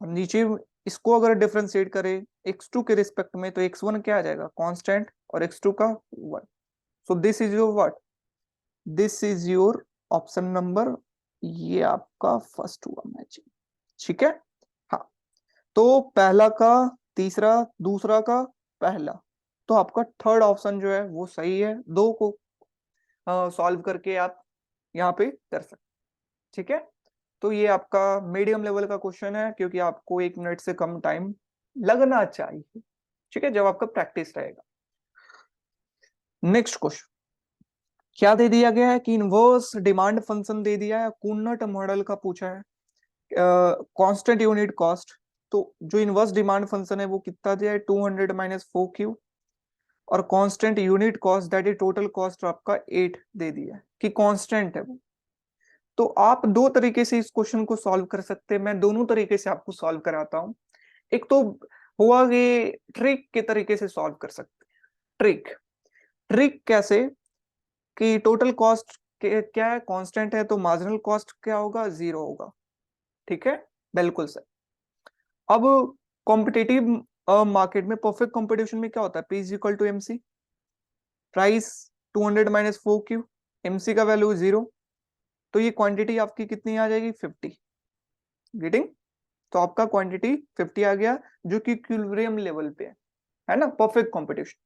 और नीचे इसको अगर डिफरेंशिएट करें x2 के रिस्पेक्ट में तो x1 क्या आ जाएगा, कांस्टेंट, और x2 का 1। सो this is your what, this is your option number, ये आपका फर्स्ट हुआ मैचिंग। ठीक है, हाँ। तो पहला का तीसरा, दूसरा का पहला, तो आपका थर्ड ऑप्शन जो है वो सही है। दो को सॉल्व करके आप यहाँ पे कर सकते। ठीक है, तो ये आपका मीडियम लेवल का क्वेश्चन है क्योंकि आपको 1 मिनट से कम टाइम लगना चाहिए। ठीक है, जब आपका प्रैक्टिस रहेगा। नेक्स्ट क्वेश्चन क्या दे दिया गया है कि इनवर्स डिमांड फंक्शन दे दिया है, कूनट मॉडल का पूछा है, कांस्टेंट यूनिट कॉस्ट। तो जो इनवर्स डिमांड फंक्शन है वो कितना दिया है, 200 माइनस 4Q, और constant unit cost that is total cost आपका 8 दे दिया है कि कांस्टेंट है वो। तो आप दो तरीके से इस क्वेश्चन को सॉल्व कर सकते हैं, मैं दोनों तरीके से आपको सॉल्व कराता हूं। एक तो हुआ कि ट्रिक के तरीके से सॉल्व कर सकते हैं। ट्रिक ट्रिक कैसे कि टोटल कॉस्ट क्या है, कांस्टेंट है, तो मार्जिनल कॉस्ट क्या होगा, 0 होगा। ठीक है, बिल्कुल सही। अब कॉम्पिटिटिव मार्केट में, परफेक्ट कंपटीशन में क्या होता है, P is equal to MC, price 200 minus 4Q, MC का वैल्यू 0, तो ये क्वांटिटी आपकी कितनी आ जाएगी, 50। गेटिंग, तो आपका क्वांटिटी 50 आ गया जो कि इक्विलिब्रियम लेवल पे है ना, परफेक्ट कंपटीशन।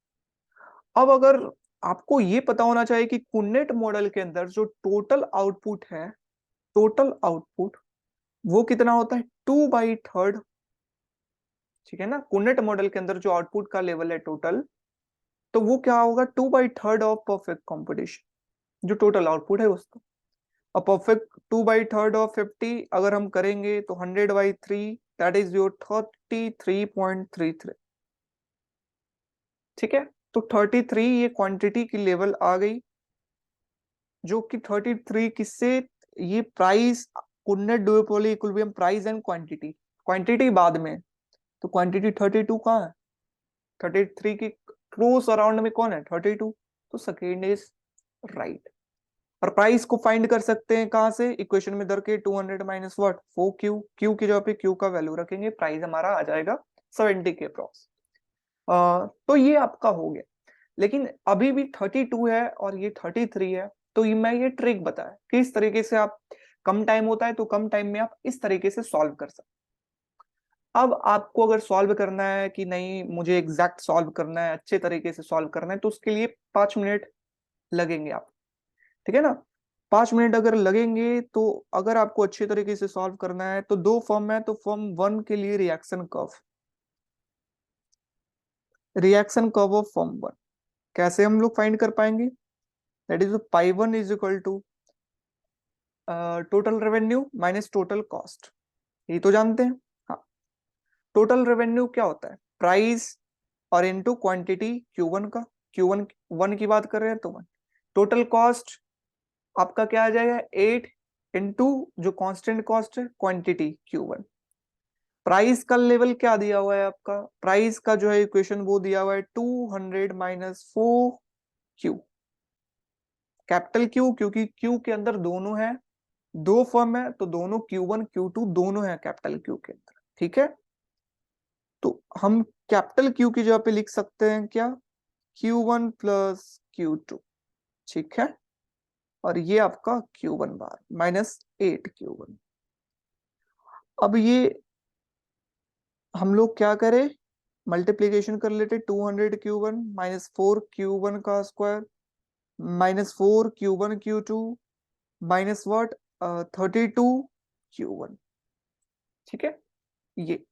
अब अगर आपको ये पता होना चाहिए कि कुन्नेट मॉडल के अंदर जो टोटल आउटपुट है, टोटल आउटपुट वो कितना होता है, 2/3। ठीक है ना, कुन्नेट मॉडल के अंदर जो आउटपुट का लेवल है टोटल, तो वो क्या होगा, 2/3 ऑफ परफेक्ट कंपटीशन, जो टोटल आउटपुट है उसका। अब परफेक्ट 2/3 ऑफ 50 अगर हम करेंगे तो 100/3, दैट इज योर 33.33। ठीक है, तो 33 ये क्वांटिटी की लेवल आ गई, जो कि 33 किससे, ये price, Cournot duopoly equilibrium price and quantity, quantity बाद में, तो क्वांटिटी 32 कहाँ है, 33 की क्लोज अराउंड में कौन है, 32, तो सेकेंड इज राइट। और प्राइस को फाइंड कर सकते हैं कहां से, इक्वेशन में धर के 200 माइनस व्हाट 4Q, Q की जगह पे Q का वैल्यू रखेंगे, प्राइस हमारा आ जाएगा 70 के अप्रॉक्स। तो ये आपका हो गया। लेकिन अभी भी 32 है और ये 33 है, तो ये मैं ये ट्रिक बताया कि इस तरीके से आप, कम टाइम होता है तो कम टाइम में आप इस तरीके से सॉल्व कर सकते। अब आपको अगर सॉल्व करना है कि नहीं मुझे एग्जैक्ट सॉल्व करना है, अच्छे तरीके से सॉल्व करना है, तो उसके लिए 5 मिनट लगेंगे आप। ठीक है ना, 5 मिनट अगर लगेंगे तो अगर आपको अच्छे तरीके से सॉल्व करना है तो दो फॉर्म है, तो फॉर्म 1 के लिए रिएक्शन कर्व ऑफ फॉर्म 1 कैसे हम लोग फाइंड कर पाएंगे, that is pi 1 is equal to total revenue minus total cost, ये तो जानते हैं। हाँ, टोटल रेवेन्यू क्या होता है, प्राइस और इनटू क्वांटिटी Q1 का, Q1 1 की बात कर रहे हैं तो 1। टोटल कॉस्ट आपका क्या आ जाएगा, 8 इंटू जो कांस्टेंट कॉस्ट है क्वांटिटी Q1। प्राइस का लेवल क्या दिया हुआ है आपका, प्राइस का जो है इक्वेशन वो दिया हुआ है 200 माइनस 4Q, कैपिटल Q, क्योंकि Q के अंदर दोनों है, दो फर्म है तो दोनों Q1 Q2 दोनों है कैपिटल Q के अंदर। ठीक है, तो हम कैपिटल Q की जगह पे लिख सकते हैं क्या, Q1 प्लस Q2। ठीक है, और ये आपका Q1 बार माइनस 8Q1। अब ये हम लोग क्या करें, मल्टीप्लीकेशन कर लेते, 200Q1 माइनस 4Q1 का square minus 4Q1Q2 minus what 32Q1। ठीक है, ये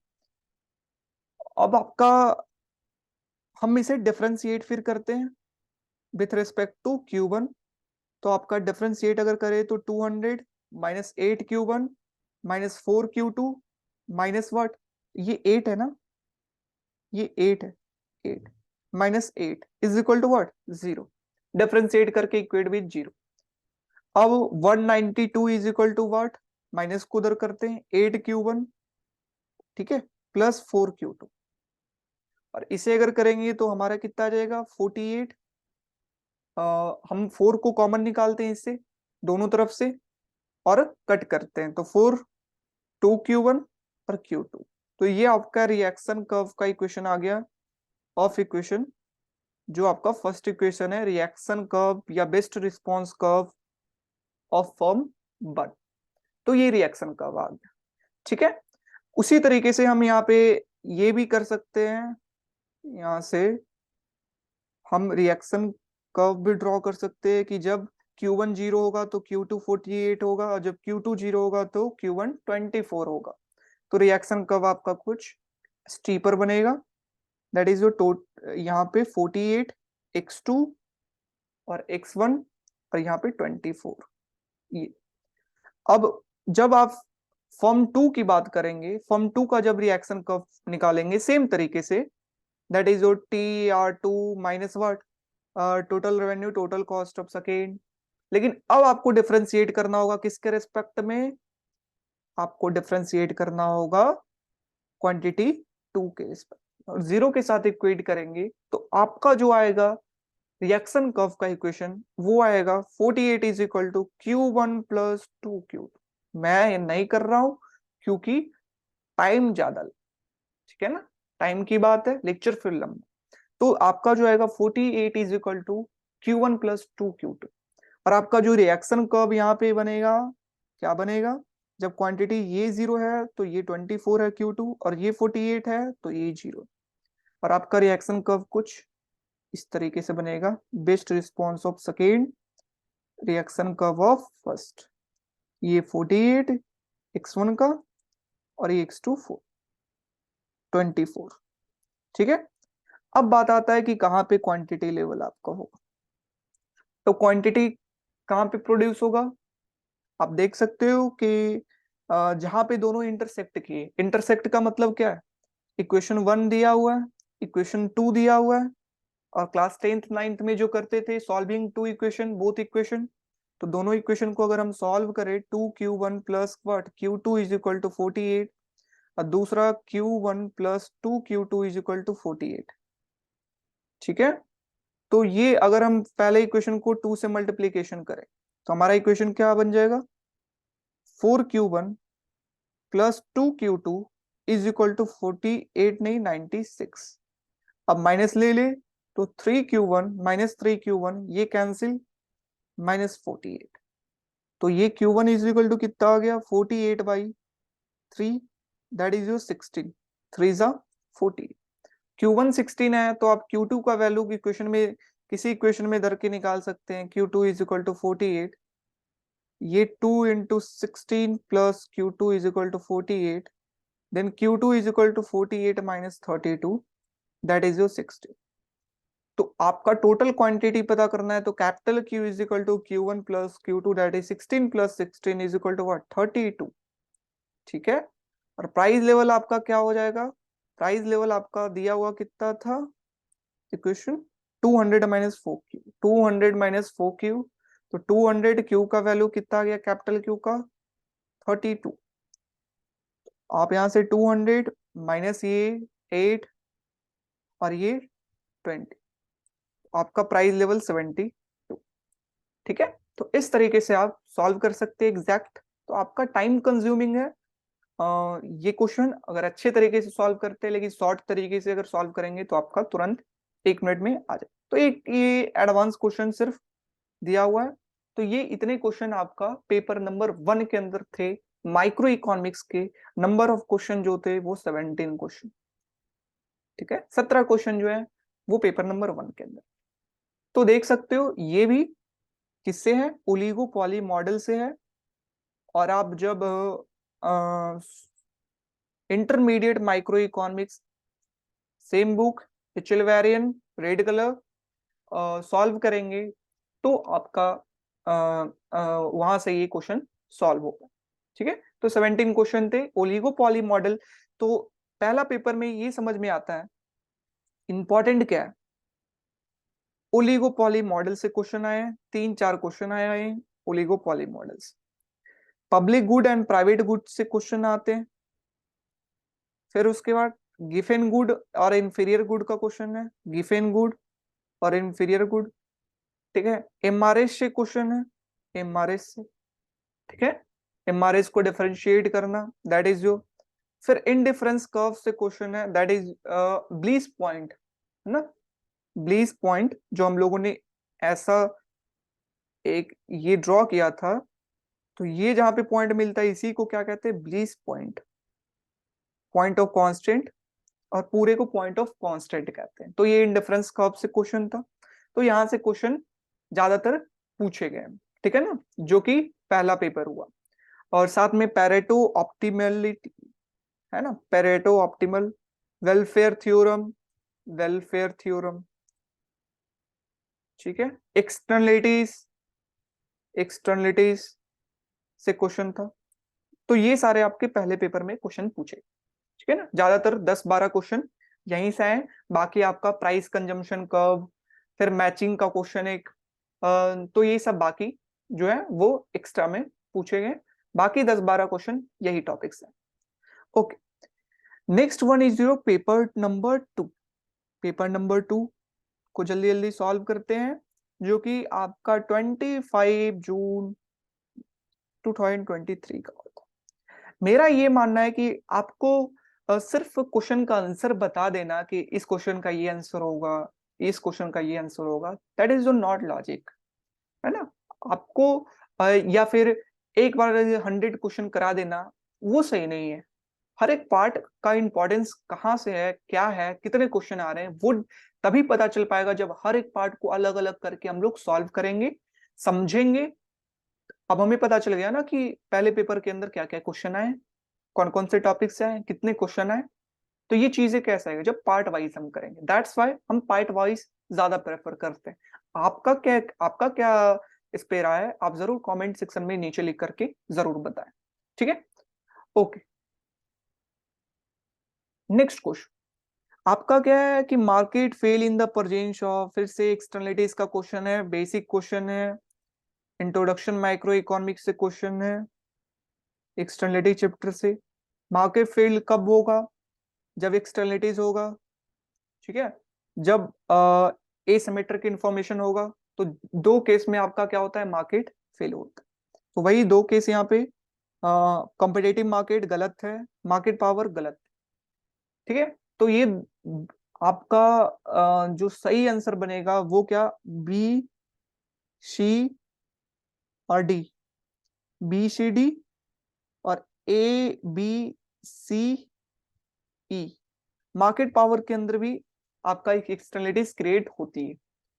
अब आपका, हम इसे डिफरेंशिएट फिर करते हैं विथ रिस्पेक्ट टू Q1। तो आपका डिफरेंशिएट अगर करें तो 200 -8Q1 -4Q2 माइनस व्हाट, ये 8 है ना, ये 8 है, 8 -8 is equal to what, 0। Differentiate करके इक्वेट विद 0। अब 192 is equal to what, minus को उधर करते हैं, 8Q1, ठीक है, प्लस 4Q2, और इसे अगर करेंगे तो हमारा कितना आ जाएगा, 48। हम 4 को कॉमन निकालते हैं इससे, दोनों तरफ से, और कट करते हैं, तो 4 2Q1 और Q2। तो ये आपका रिएक्शन कर्व का इक्वेशन आ गया, ऑफ इक्वेशन, जो आपका फर्स्ट इक्वेशन है, रिएक्शन कर्व या best response curve of form 1। तो ये रिएक्शन कर्व आ गया, ठीक है। उसी तरीके से हम यहाँ पे ये भी कर सकते हैं, यहां से हम रिएक्शन कर्व भी ड्रॉ कर सकते हैं कि जब Q1 0 होगा तो Q2 48 होगा, और जब Q2 0 होगा तो Q1 24 होगा। तो रिएक्शन कर्व आपका कुछ स्टीपर बनेगा, दैट इज योर यहाँ पे 48 x2 और x1, और यहाँ पे 24। ये अब जब आप फॉर्म 2 की बात करेंगे, फॉर्म 2 का जब रिएक्शन कर्व निकालेंगे सेम तरीके से, that is your TR2 minus what, total revenue total cost of second. लेकिन अब आपको डिफरेंशिएट करना होगा किसके रिस्पेक्ट में, आपको डिफरेंशिएट करना होगा क्वांटिटी 2 के रिस्पेक्ट, और 0 के साथ इक्वेट करेंगे तो आपका जो आएगा रिएक्शन कर्व का इक्वेशन, वो आएगा 48 is equal to Q1 plus 2Q2। मैं ये नहीं कर रहा हूं क्योंकि टाइम ज्यादा, ठीक है ना, टाइम की बात है, लेक्चर फिर लंबा। तो आपका जो आएगा 48 is equal to Q1 plus 2Q2, और आपका जो रिएक्शन कर्व यहाँ पे बनेगा, क्या बनेगा, जब क्वांटिटी ये 0 है तो ये 24 है Q2, और ये 48 है तो ये 0, और आपका रिएक्शन कर्व कुछ इस तरीके से बनेगा, best response of second, reaction curve of first, ये 48 x1 का, और ये x2 24, ठीक है। अब बात आता है कि कहाँ पे क्वांटिटी लेवल आपका होगा, तो क्वांटिटी कहाँ पे प्रोड्यूस होगा, आप देख सकते हो कि जहां पे दोनों इंटरसेक्ट किए, इंटरसेक्ट का मतलब क्या है, इक्वेशन 1 दिया हुआ है, इक्वेशन 2 दिया हुआ है, और क्लास 10th 9th में जो करते थे solving two equation, both equation, तो दोनों इक्वेशन को अगर हम सॉल्व करें, 2Q1 plus what, Q2 is equal to 48, और दूसरा Q1 plus 2Q2 is equal to 48, ठीक है। तो ये अगर हम पहले इक्वेशन को 2 से मल्टीप्लीकेशन करें तो हमारा इक्वेशन क्या बन जाएगा, 4Q1 plus 2Q2 is equal to 48 नहीं 96। अब माइनस ले ले तो 3Q1 माइनस 3Q1 ये कैंसिल, -48। तो ये Q1 इज इक्वल टू कितना आ गया, 48/3, दैट इज योर 16, 3 जा 40। Q1 16 है तो आप Q2 का वैल्यू इक्वेशन में, किसी इक्वेशन में धर के निकाल सकते हैं, Q2 इज इक्वल टू 48, ये 2 into 16 plus Q2 is equal to 48, then Q2 is equal to 48 minus 32, that is your 16। तो आपका टोटल क्वांटिटी पता करना है तो capital Q is equal to Q1 plus Q2, that is 16 plus 16 is equal to what, 32, ठीक है। और price level आपका क्या हो जाएगा, प्राइस लेवल आपका दिया हुआ कितना था equation, 200 minus 4Q, 200 minus 4Q, तो 200 Q का वैल्यू कितना आ गया कैपिटल Q का, 32। आप यहां से 200 माइनस ये 8 और ये 20, आपका प्राइस लेवल 72, ठीक है। तो इस तरीके से आप सॉल्व कर सकते हैं एग्जैक्ट। तो आपका टाइम कंज्यूमिंग है ये क्वेश्चन, अगर अच्छे तरीके से सॉल्व करते हैं, लेकिन शॉर्ट तरीके से अगर सॉल्व करेंगे तो आपका तुरंत 1 मिनट में आ जाए। तो एक ये एडवांस क्वेश्चन सिर्फ दिया हुआ है। तो ये इतने क्वेश्चन आपका पेपर नंबर 1 के अंदर थे, माइक्रो इकोनॉमिक्स के। नंबर ऑफ क्वेश्चन जो थे वो 17 क्वेश्चन, ठीक है, 17 क्वेश्चन जो है वो पेपर नंबर 1 के अंदर। तो देख सकते हो ये भी किससे है, ओलिगो पॉली मॉडल से है। और आप जब intermediate micro economics, same book, Hal Varian, red colour, solve करेंगे तो आपका वहां से ये क्वेश्चन सॉल्व होगा। ठीक है, तो 17 क्वेश्चन थे ओलिगोपॉली मॉडल। तो पहला पेपर में ये समझ में आता है इंपॉर्टेंट क्या है। ओलिगोपॉली मॉडल से क्वेश्चन आए हैं, 3-4 क्वेश्चन आए हैं oligopoly models. Public good and private good से क्वेश्चन आते हैं। फिर उसके बाद गिफेन गुड और इंफीरियर गुड का क्वेश्चन है, गिफेन गुड और इंफीरियर गुड। ठीक है, एमआरएस से क्वेश्चन है, एमआरएस से। ठीक है, एमआरएस को डिफरेंशिएट करना, दैट इज जो। फिर इनडिफरेंस कर्व से क्वेश्चन है, दैट इज ब्लीस पॉइंट, है ना। ब्लीस पॉइंट जो हम लोगों ने ऐसा एक ये ड्रॉ किया था, तो ये जहां पे पॉइंट मिलता है इसी को क्या कहते हैं, bliss point, point of constant, और पूरे को पॉइंट ऑफ कांस्टेंट कहते हैं। तो ये इनडिफरेंस कर्व से क्वेश्चन था। तो यहां से क्वेश्चन ज्यादातर पूछे गए, ठीक है ना, जो कि पहला पेपर हुआ। और साथ में पेरेटो ऑप्टिमलिटी, है ना, Pareto optimal, welfare theorem, welfare theorem. ठीक है, एक्सटर्नलिटीज, एक्सटर्नलिटीज से क्वेश्चन था। तो ये सारे आपके पहले पेपर में क्वेश्चन पूछे, ठीक है ना। ज्यादातर 10-12 क्वेश्चन यहीं से आए। बाकी आपका प्राइस कंजम्पशन कर्व, फिर मैचिंग का क्वेश्चन एक, तो ये सब बाकी जो है वो एक्स्ट्रा में पूछे गए। बाकी 10-12 क्वेश्चन यही टॉपिक्स है। Okay, next one is your paper number 2। Paper number 2 को जल्दी जल्दी सॉल्व करते हैं, जो कि आपका 25 जून 2023 का होता है। मेरा ये मानना है कि आपको सिर्फ क्वेश्चन का आंसर बता देना कि इस क्वेश्चन का ये आंसर होगा, इस क्वेश्चन का ये आंसर होगा, दैट इज नॉट लॉजिक, है ना। आपको या फिर एक बार 100 क्वेश्चन करा देना, वो सही नहीं है। हर एक पार्ट का इंपॉर्टेंस कहाँ से है, क्या है, कितने क्वेश्चन आ रहे हैं, वो तभी पता चल पाएगा जब हर एक पार्ट को अलग अलग करके हम लोग सॉल्व करेंगे, समझेंगे। अब हमें पता चल गया ना कि पहले पेपर के अंदर क्या क्या क्वेश्चन आए, कौन कौन से टॉपिक से आए, कितने क्वेश्चन आए। तो ये चीजें कैसे आएगा जब पार्ट वाइज हम करेंगे, दैट्स वाई हम पार्ट वाइज ज्यादा प्रेफर करते हैं। आपका क्या इस पे राय है, आप जरूर कमेंट सेक्शन में नीचे लिख करके जरूर बताएं। ठीक है, ओके। नेक्स्ट क्वेश्चन आपका क्या है कि market fail in the presence of, फिर से एक्सटर्नलिटीज का क्वेश्चन है, बेसिक क्वेश्चन है, इंट्रोडक्शन माइक्रो इकोनॉमिक्स से क्वेश्चन है, एक्सटर्नलिटी चैप्टर से। मार्केट फेल कब होगा, जब एक्सटर्नलिटीज होगा, ठीक है, जब एसिमेट्रिक इंफॉर्मेशन होगा। तो दो केस में आपका क्या होता है, मार्केट फेल होता है। तो वही दो केस यहाँ पे, कॉम्पिटेटिव मार्केट गलत है, मार्केट पावर गलत है। ठीक है, तो ये आपका जो सही आंसर बनेगा वो क्या, बी, सी और डी, बी सी डी और A B C E. Market power के अंदर भी आपका एक एक्सटर्नलिटीज क्रिएट होती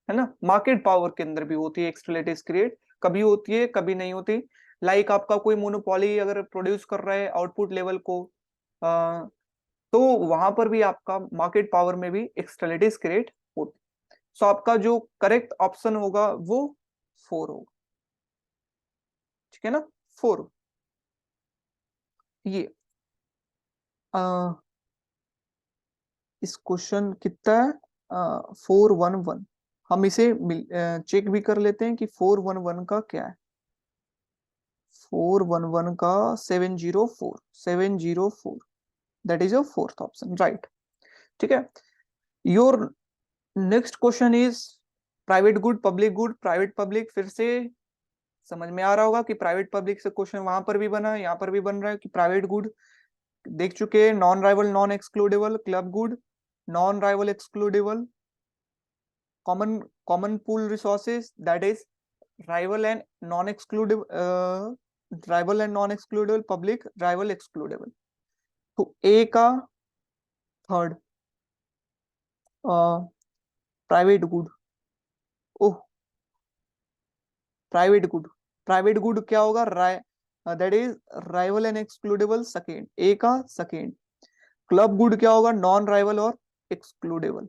है ना, मार्केट पावर के अंदर भी होती है एक्सटर्नलिटीज क्रिएट, कभी होती है कभी नहीं होती। लाइक आपका कोई मोनोपोली अगर प्रोड्यूस कर रहा है आउटपुट लेवल को, तो वहां पर भी आपका मार्केट पावर में भी एक्सटर्नलिटीज क्रिएट होती। सो आपका जो करेक्ट ऑप्शन होगा वो 4 होगा, ठीक है ना, 4। ये इस क्वेश्चन कितना है, 411। हम इसे चेक भी कर लेते हैं कि 411 का क्या है। 411 का 704, 704, that is your fourth option, right. ठीक है, your next question is private good public good, private public. फिर से समझ में आ रहा होगा कि प्राइवेट पब्लिक से क्वेश्चन वहां पर भी बना, यहाँ पर भी बन रहा है कि प्राइवेट गुड देख चुके हैं, non rival non excludable, club good non rival excludable, common common pool resources, that is rival and non excludable, rival and non excludable, public rival excludable. तो ए का third, private good, oh, private good, private good क्या होगा, that is rival and excludable second, A का second. Club good क्या होगा, non rival और excludable,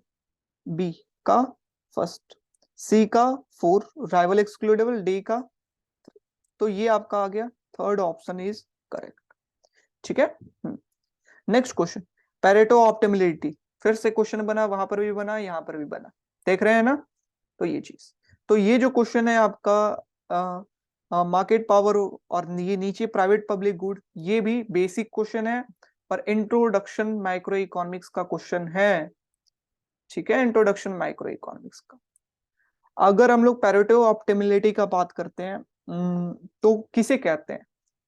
B का first, C का फोर राइवल एक्सक्लूडेबल, डी का। तो ये आपका आ गया थर्ड ऑप्शन इज करेक्ट। ठीक है। नेक्स्ट क्वेश्चन, पेरेटो ऑप्टिमलिटी, फिर से क्वेश्चन बना, वहां पर भी बना, यहां पर भी बना, देख रहे हैं ना। तो ये चीज, तो ये जो क्वेश्चन है आपका मार्केट पावर और ये नीचे प्राइवेट पब्लिक गुड, ये भी बेसिक क्वेश्चन है और इंट्रोडक्शन माइक्रो इकोनॉमिक्स का क्वेश्चन है। ठीक है, इंट्रोडक्शन माइक्रो इकोनॉमिक्स का। अगर हम लोग पेरेटो ऑप्टिमलिटी का बात करते हैं तो किसे कहते हैं,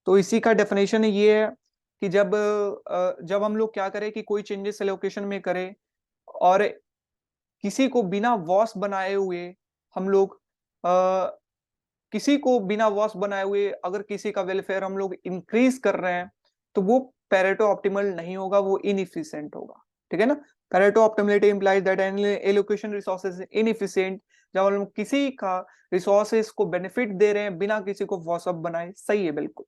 तो इसी का डेफिनेशन ये है कि जब हम लोग क्या करें कि कोई चेंजेस एलोकेशन में करें और किसी को बिना वॉस बनाए हुए हम लोग किसी को बिना वॉस बनाए हुए अगर किसी का वेलफेयर हम लोग इंक्रीज कर रहे हैं तो वो पेरेटो ऑप्टिमल नहीं होगा, वो इनएफिशिएंट होगा। ठीक है ना। Pareto optimality implies that any allocation resources inefficient, जब हम लोग किसी का रिसोर्सेज को बेनिफिट दे रहे हैं बिना किसी को वॉस अप बनाए। सही है बिल्कुल।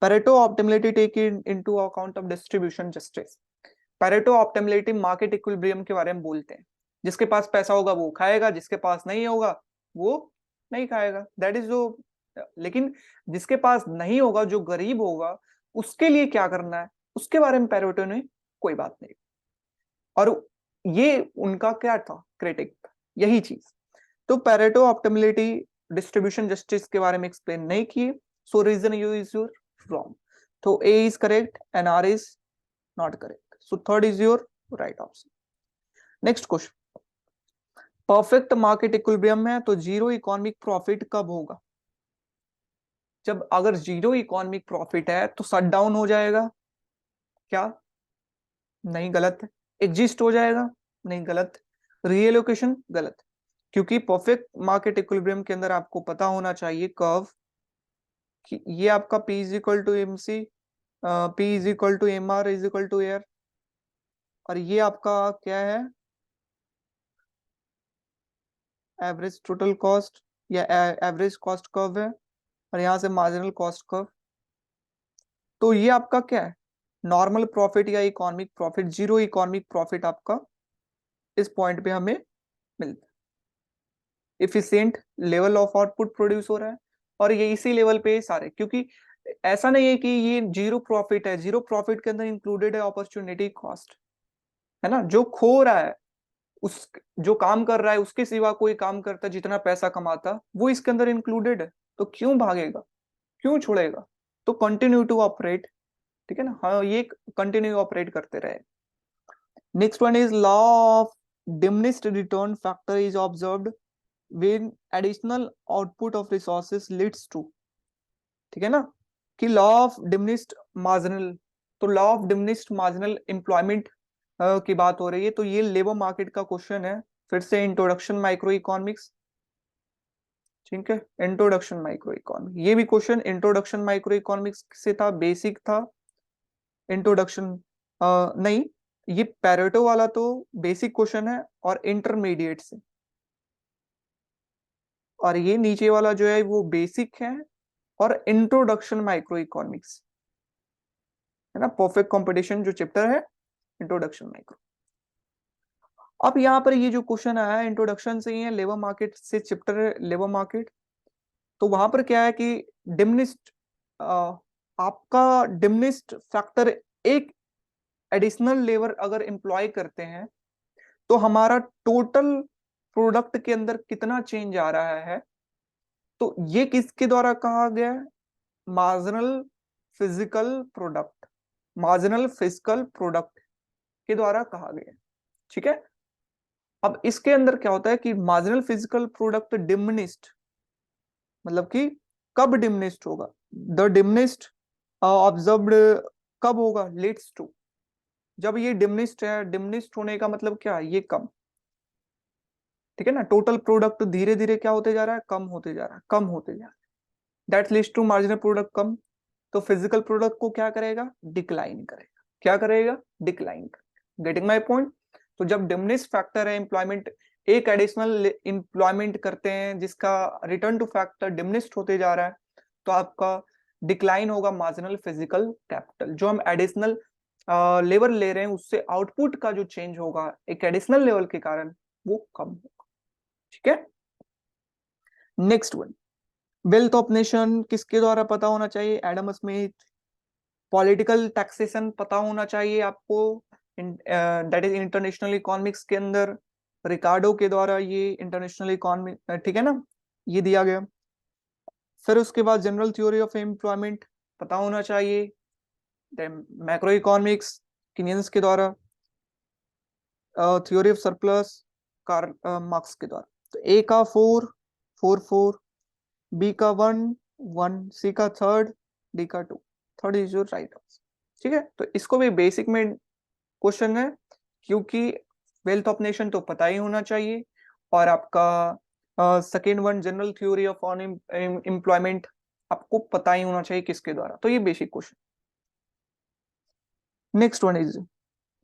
Pareto optimality take into account of distribution justice. Pareto optimality market equilibrium के बारे में बोलते हैं। जिसके पास पैसा होगा वो खाएगा, जिसके पास नहीं होगा वो नहीं खाएगा, दैट इज जो। लेकिन जिसके पास नहीं होगा, जो गरीब होगा, उसके लिए क्या करना है उसके बारे में पेरेटो ने कोई बात नहीं। और ये उनका क्या था, क्रिटिक, यही चीज। तो पेरेटो ऑप्टिमलिटी डिस्ट्रीब्यूशन जस्टिस के बारे में एक्सप्लेन नहीं किए, so reason you is your wrong. तो A is correct and R is not correct, so third is your right option. Next question, perfect market equilibrium है तो जीरो इकोनॉमिक प्रॉफिट कब होगा। जब अगर जीरो इकोनॉमिक प्रॉफिट है तो shut down हो जाएगा क्या, नहीं गलत है। एग्जिस्ट हो जाएगा, नहीं गलत। रीएलोकेशन, गलत। क्योंकि परफेक्ट मार्केट इक्विलिब्रियम के अंदर आपको पता होना चाहिए कर्व कि ये आपका P is equal to M C, P is equal to M R is equal to AR, और ये आपका क्या है, एवरेज टोटल कॉस्ट या एवरेज कॉस्ट कर्व है, और यहां से मार्जिनल कॉस्ट कर्व। तो ये आपका क्या है, नॉर्मल प्रॉफिट या economic profit. Zero economic profit आपका इस पॉइंट पे हमें मिलता है। Efficient level of output produce हो रहा है और ये इसी लेवल पे सारे, क्योंकि ऐसा नहीं है कि ये जीरो प्रॉफिट है, जीरो प्रॉफिट के अंदर इंक्लूडेड है अपॉर्चुनिटी कॉस्ट, है ना। जो खो रहा है, उस जो काम कर रहा है उसके सिवा कोई काम करता जितना पैसा कमाता वो इसके अंदर इंक्लूडेड है, तो क्यों भागेगा, क्यों छोड़ेगा। तो कंटिन्यू टू ऑपरेट, ठीक है ना, हाँ ये कंटिन्यू ऑपरेट करते रहे। Next one is law of diminished return factor is observed when additional output of resources leads to, ठीक है ना, कि लॉ ऑफ डिमिनिश्ड मार्जिनल, तो law of diminished marginal employment की बात हो रही है, तो ये लेबर मार्केट का क्वेश्चन है। फिर से इंट्रोडक्शन माइक्रो इकोनॉमिक्स, ठीक है, इंट्रोडक्शन माइक्रो इकोनॉमिक्स, ये भी क्वेश्चन इंट्रोडक्शन माइक्रो इकोनॉमिक्स से था, बेसिक था। इंट्रोडक्शन नहीं, ये पैरेटो वाला तो बेसिक क्वेश्चन है और इंटरमीडिएट से, और ये नीचे वाला जो है वो बेसिक है और इंट्रोडक्शन माइक्रो इकोनॉमिक्स, है ना। परफेक्ट कंपटीशन जो चैप्टर है, इंट्रोडक्शन माइक्रो। अब यहाँ पर ये जो क्वेश्चन आया है इंट्रोडक्शन से ही है, लेबर मार्केट से चैप्टर है लेबर मार्केट। तो वहां पर क्या है कि डिमिनिश्ड, आपका डिमिनिश्ड फैक्टर, एक एडिशनल लेबर अगर एम्प्लॉय करते हैं तो हमारा टोटल प्रोडक्ट के अंदर कितना चेंज आ रहा है। तो ये किसके द्वारा कहा गया है, marginal physical product, marginal physical product के द्वारा कहा गया है। ठीक है। अब इसके अंदर क्या होता है कि मार्जिनल फिजिकल प्रोडक्ट डिमिनिश्ड, मतलब कि कब डिमिनिश्ड होगा, द डिमिनिश्ड ऑब्जर्व्ड कब होगा, लीड्स टू, जब ये डिमिनिश्ड है। डिमिनिश्ड होने का मतलब क्या है, ये कम, ठीक है ना। टोटल प्रोडक्ट धीरे धीरे क्या होते जा रहा है, कम होते जा रहा है, कम होते जा रहा है, that leads to marginal product कम। तो फिजिकल प्रोडक्ट को क्या करेगा, डिक्लाइन करेगा, क्या करेगा, डिक्लाइन करेगा। Getting my point. तो जब डिमिनिश्ड फैक्टर है एम्प्लॉयमेंट, एक एडिशनल एम्प्लॉयमेंट करते हैं जिसका रिटर्न टू फैक्टर डिमिनिश्ड होते जा रहा है, तो आपका डिक्लाइन होगा मार्जिनल फिजिकल कैपिटल। जो हम एडिशनल लेबर ले रहे हैं उससे आउटपुट का जो चेंज होगा एक एडिशनल लेवल के कारण, वो कम होगा। ठीक है। Next one, wealth of nation किसके द्वारा पता होना चाहिए? Adam Smith. पॉलिटिकल टैक्सेशन पता होना चाहिए आपको, दैट इज इंटरनेशनल इकोनॉमिक्स के अंदर रिकार्डो के द्वारा ये इंटरनेशनल इकोनॉमिक, ठीक है ना, ये दिया गया। फिर उसके बाद जनरल थ्योरी ऑफ एम्प्लॉयमेंट पता होना चाहिए, मैक्रो इकोनॉमिक्स किनियंस के द्वारा, theory of surplus Karl Marx के द्वारा। तो ए का 4 4 4, बी का 1 1, सी का 3, डी का 2, third is your right answer. ठीक है, तो इसको भी बेसिक में क्वेश्चन है, क्योंकि वेल्थ ऑफ नेशन तो पता ही होना चाहिए, और आपका second one general theory of on employment आपको पता ही होना चाहिए किसके द्वारा, तो ये basic question. Next one is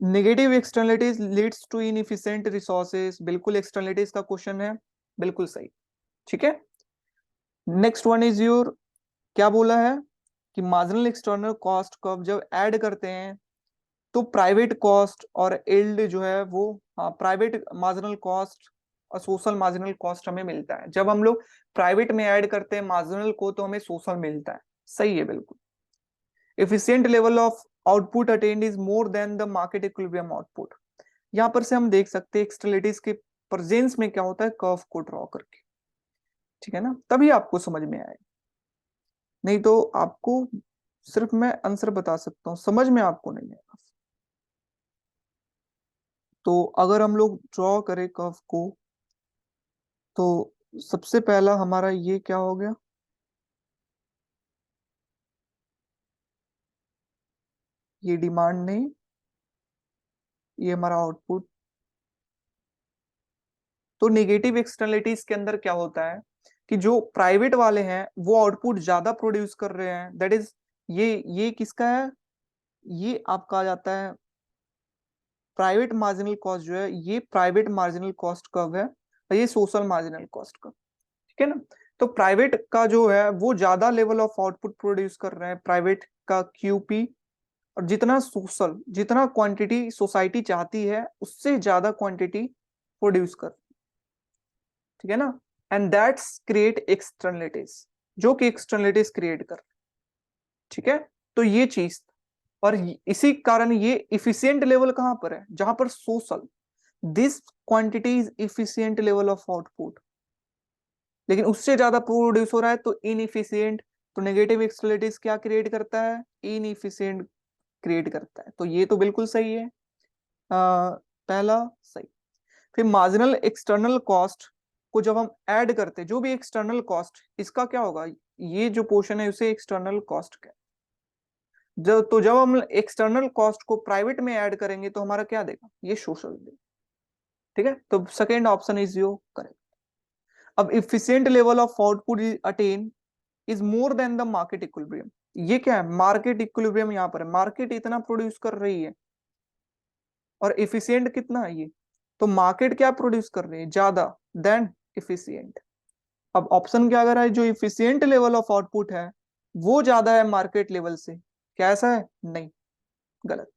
negative externalities leads to inefficient resources, बिल्कुल एक्सटर्नलिटीज का क्वेश्चन है, बिल्कुल सही। ठीक है, नेक्स्ट वन इज योर, क्या बोला है कि मार्जिनल एक्सटर्नल कॉस्ट को अब जब ऐड करते हैं तो प्राइवेट कॉस्ट और इल्ड जो है वो, प्राइवेट मार्जिनल कॉस्ट और सोशल मार्जिनल कॉस्ट हमें मिलता है। जब हम लोग प्राइवेट में ऐड करते हैं मार्जिनल को तो हमें सोशल मिलता है, सही है बिल्कुल। Efficient level of output attend is more than the market equilibrium output. यहां पर से हम देख सकते हैं एक्सटर्नलिटीज के प्रेजेंस में क्या होता है, कर्व को ड्रॉ करके। ठीक है ना, तभी आपको समझ में आए, नहीं तो आपको सिर्फ मैं आंसर बता सकता हूं, समझ में आपको नहीं आएगा। तो अगर हम लोग ड्रॉ करें कर्व को, तो सबसे पहला हमारा ये क्या हो गया, ये डिमांड नहीं, ये हमारा आउटपुट। तो नेगेटिव एक्सटर्नलिटीज के अंदर क्या होता है कि जो प्राइवेट वाले हैं वो आउटपुट ज्यादा प्रोड्यूस कर रहे हैं, दैट इज ये किसका है, ये आपका आ जाता है प्राइवेट मार्जिनल कॉस्ट जो है, ये प्राइवेट मार्जिनल कॉस्ट कर्व है, और ये सोशल मार्जिनल कॉस्ट कर्व। ठीक है ना, तो प्राइवेट का जो है वो ज्यादा लेवल ऑफ आउटपुट प्रोड्यूस कर रहे हैं, प्राइवेट का क्यूपी, और जितना सोशल, जितना क्वांटिटी सोसाइटी चाहती है उससे ज्यादा क्वांटिटी प्रोड्यूस कर। ठीक है ना, एंड दैट्स क्रिएट एक्सटर्नलिटीज, जो कि एक्सटर्नलिटीज क्रिएट कर। ठीक है, तो ये चीज, और इसी कारण ये इफिशिएंट लेवल कहां पर है, जहां पर social, this quantity is efficient level of output, लेकिन उससे ज्यादा प्रोड्यूस हो रहा है तो इनइफिशिएंट। तो नेगेटिव एक्सटर्नलिटीज क्या क्रिएट करता है, इनइफिशिएंट क्रिएट करता है, तो ये तो बिल्कुल सही है, पहला सही। फिर मार्जिनल एक्सटर्नल कॉस्ट को जब हम ऐड करते हैं, जो भी एक्सटर्नल कॉस्ट, इसका क्या होगा, ये जो पोर्शन है उसे एक्सटर्नल कॉस्ट का, जब हम एक्सटर्नल कॉस्ट को प्राइवेट में ऐड करेंगे तो हमारा क्या देगा, ये सोशल देगा। ठीक है, तो second option is your correct. अब efficient level of output attain is more than the market equilibrium, ये क्या है, मार्केट इक्विलिब्रियम यहाँ पर है, मार्केट इतना प्रोड्यूस कर रही है और इफिशिएंट कितना है ये, तो मार्केट क्या प्रोड्यूस कर रही है, ज्यादा देन इफिशिएंट। अब ऑप्शन क्या कर रहा है, जो इफिशिएंट लेवल ऑफ आउटपुट है वो ज्यादा है मार्केट लेवल से, क्या ऐसा है, नहीं, गलत।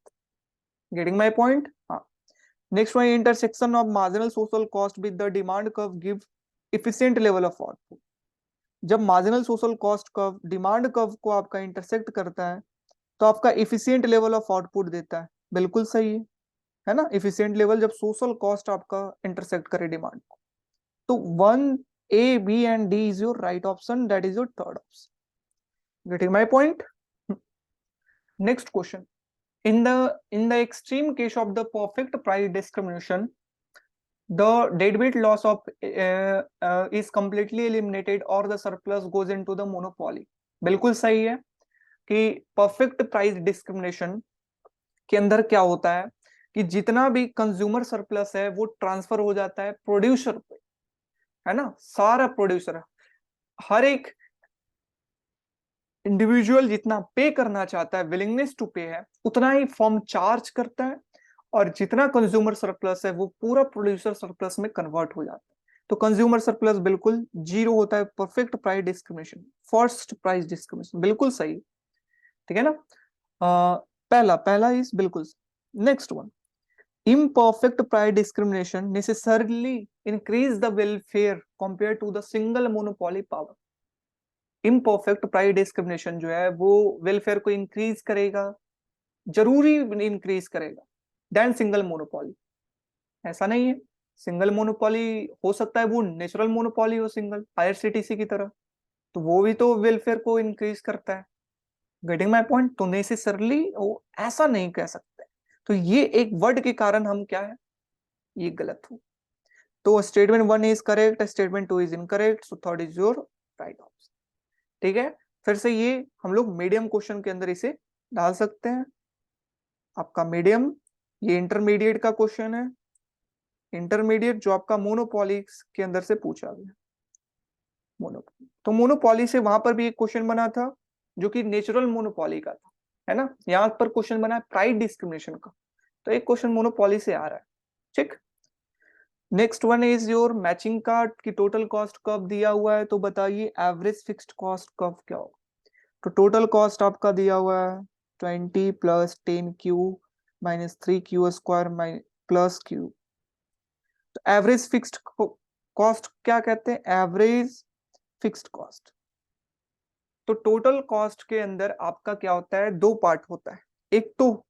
गेटिंग माई पॉइंट, हाँ। Next one, intersection of marginal social cost with the demand curve give efficient level of output. जब marginal social cost curve demand curve को आपका इंटरसेक्ट करता है तो आपका इफिशिएंट लेवल ऑफ आउटपुट देता है, बिल्कुल सही है ना, इफिशिएंट लेवल जब सोशल कॉस्ट आपका इंटरसेक्ट करे डिमांड को। तो 1 A B and D is your right option, that is your third option. Getting my point. Next question, in the extreme case of the perfect price discrimination, the deadweight loss of is completely eliminated or the surplus goes into the monopoly। बिल्कुल सही है कि perfect price discrimination के अंदर क्या होता है कि जितना भी कंज्यूमर सरप्लस है वो ट्रांसफर हो जाता है प्रोड्यूसर पे, है ना, सारा प्रोड्यूसर, हर एक इंडिविजुअल जितना पे करना चाहता है, विलिंगनेस टू पे है, उतना ही फर्म चार्ज करता है, और जितना कंज्यूमर सरप्लस है वो पूरा प्रोड्यूसर सरप्लस में कन्वर्ट हो जाता है। तो कंज्यूमर सरप्लस बिल्कुल जीरो होता है, perfect price discrimination, first price discrimination, बिल्कुल सही। ठीक है ना, पहला पहला इज बिल्कुल। Next one, imperfect price discrimination necessarily increase the welfare compared to the single monopoly power। Imperfect price discrimination जो है वो वेलफेयर को इंक्रीज करेगा, जरूरी इंक्रीज करेगा, देन सिंगल मोनोपोली। ऐसा नहीं है, सिंगल मोनोपोली हो सकता है वो नेचुरल मोनोपोली हो, सिंगल आईआरसीटीसी की तरह, तो वो भी तो वेलफेयर को इंक्रीज करता है। Getting my point? तो नेसेसरली वो ऐसा नहीं कह सकते। तो ये एक वर्ड के कारण हम क्या है, ये गलत हो। तो statement 1 is correct, statement 2 is incorrect, so third is your right option. ठीक है, फिर से ये हम लोग मीडियम क्वेश्चन के अंदर इसे डाल सकते हैं। आपका मीडियम, ये इंटरमीडिएट का क्वेश्चन है, इंटरमीडिएट जो आपका मोनोपोली के अंदर से पूछा गया। मोनोपोली, तो मोनोपोली से वहां पर भी एक क्वेश्चन बना था जो कि नेचुरल मोनोपोली का था, है ना। यहाँ पर क्वेश्चन बना है प्राइस डिस्क्रिमिनेशन का, तो एक क्वेश्चन मोनोपोली से आ रहा है। ठीक, next one is your matching card की टोटल कॉस्ट कब दिया हुआ है, तो बताइए एवरेज फिक्स्ड कॉस्ट कब क्या होगा। तो टोटल कॉस्ट आपका दिया हुआ है 20 plus 10Q minus 3Q square plus Q। तो एवरेज फिक्स्ड कॉस्ट क्या कहते हैं, एवरेज फिक्स्ड कॉस्ट। तो टोटल कॉस्ट के अंदर आपका क्या होता है, दो पार्ट होता है। एक तो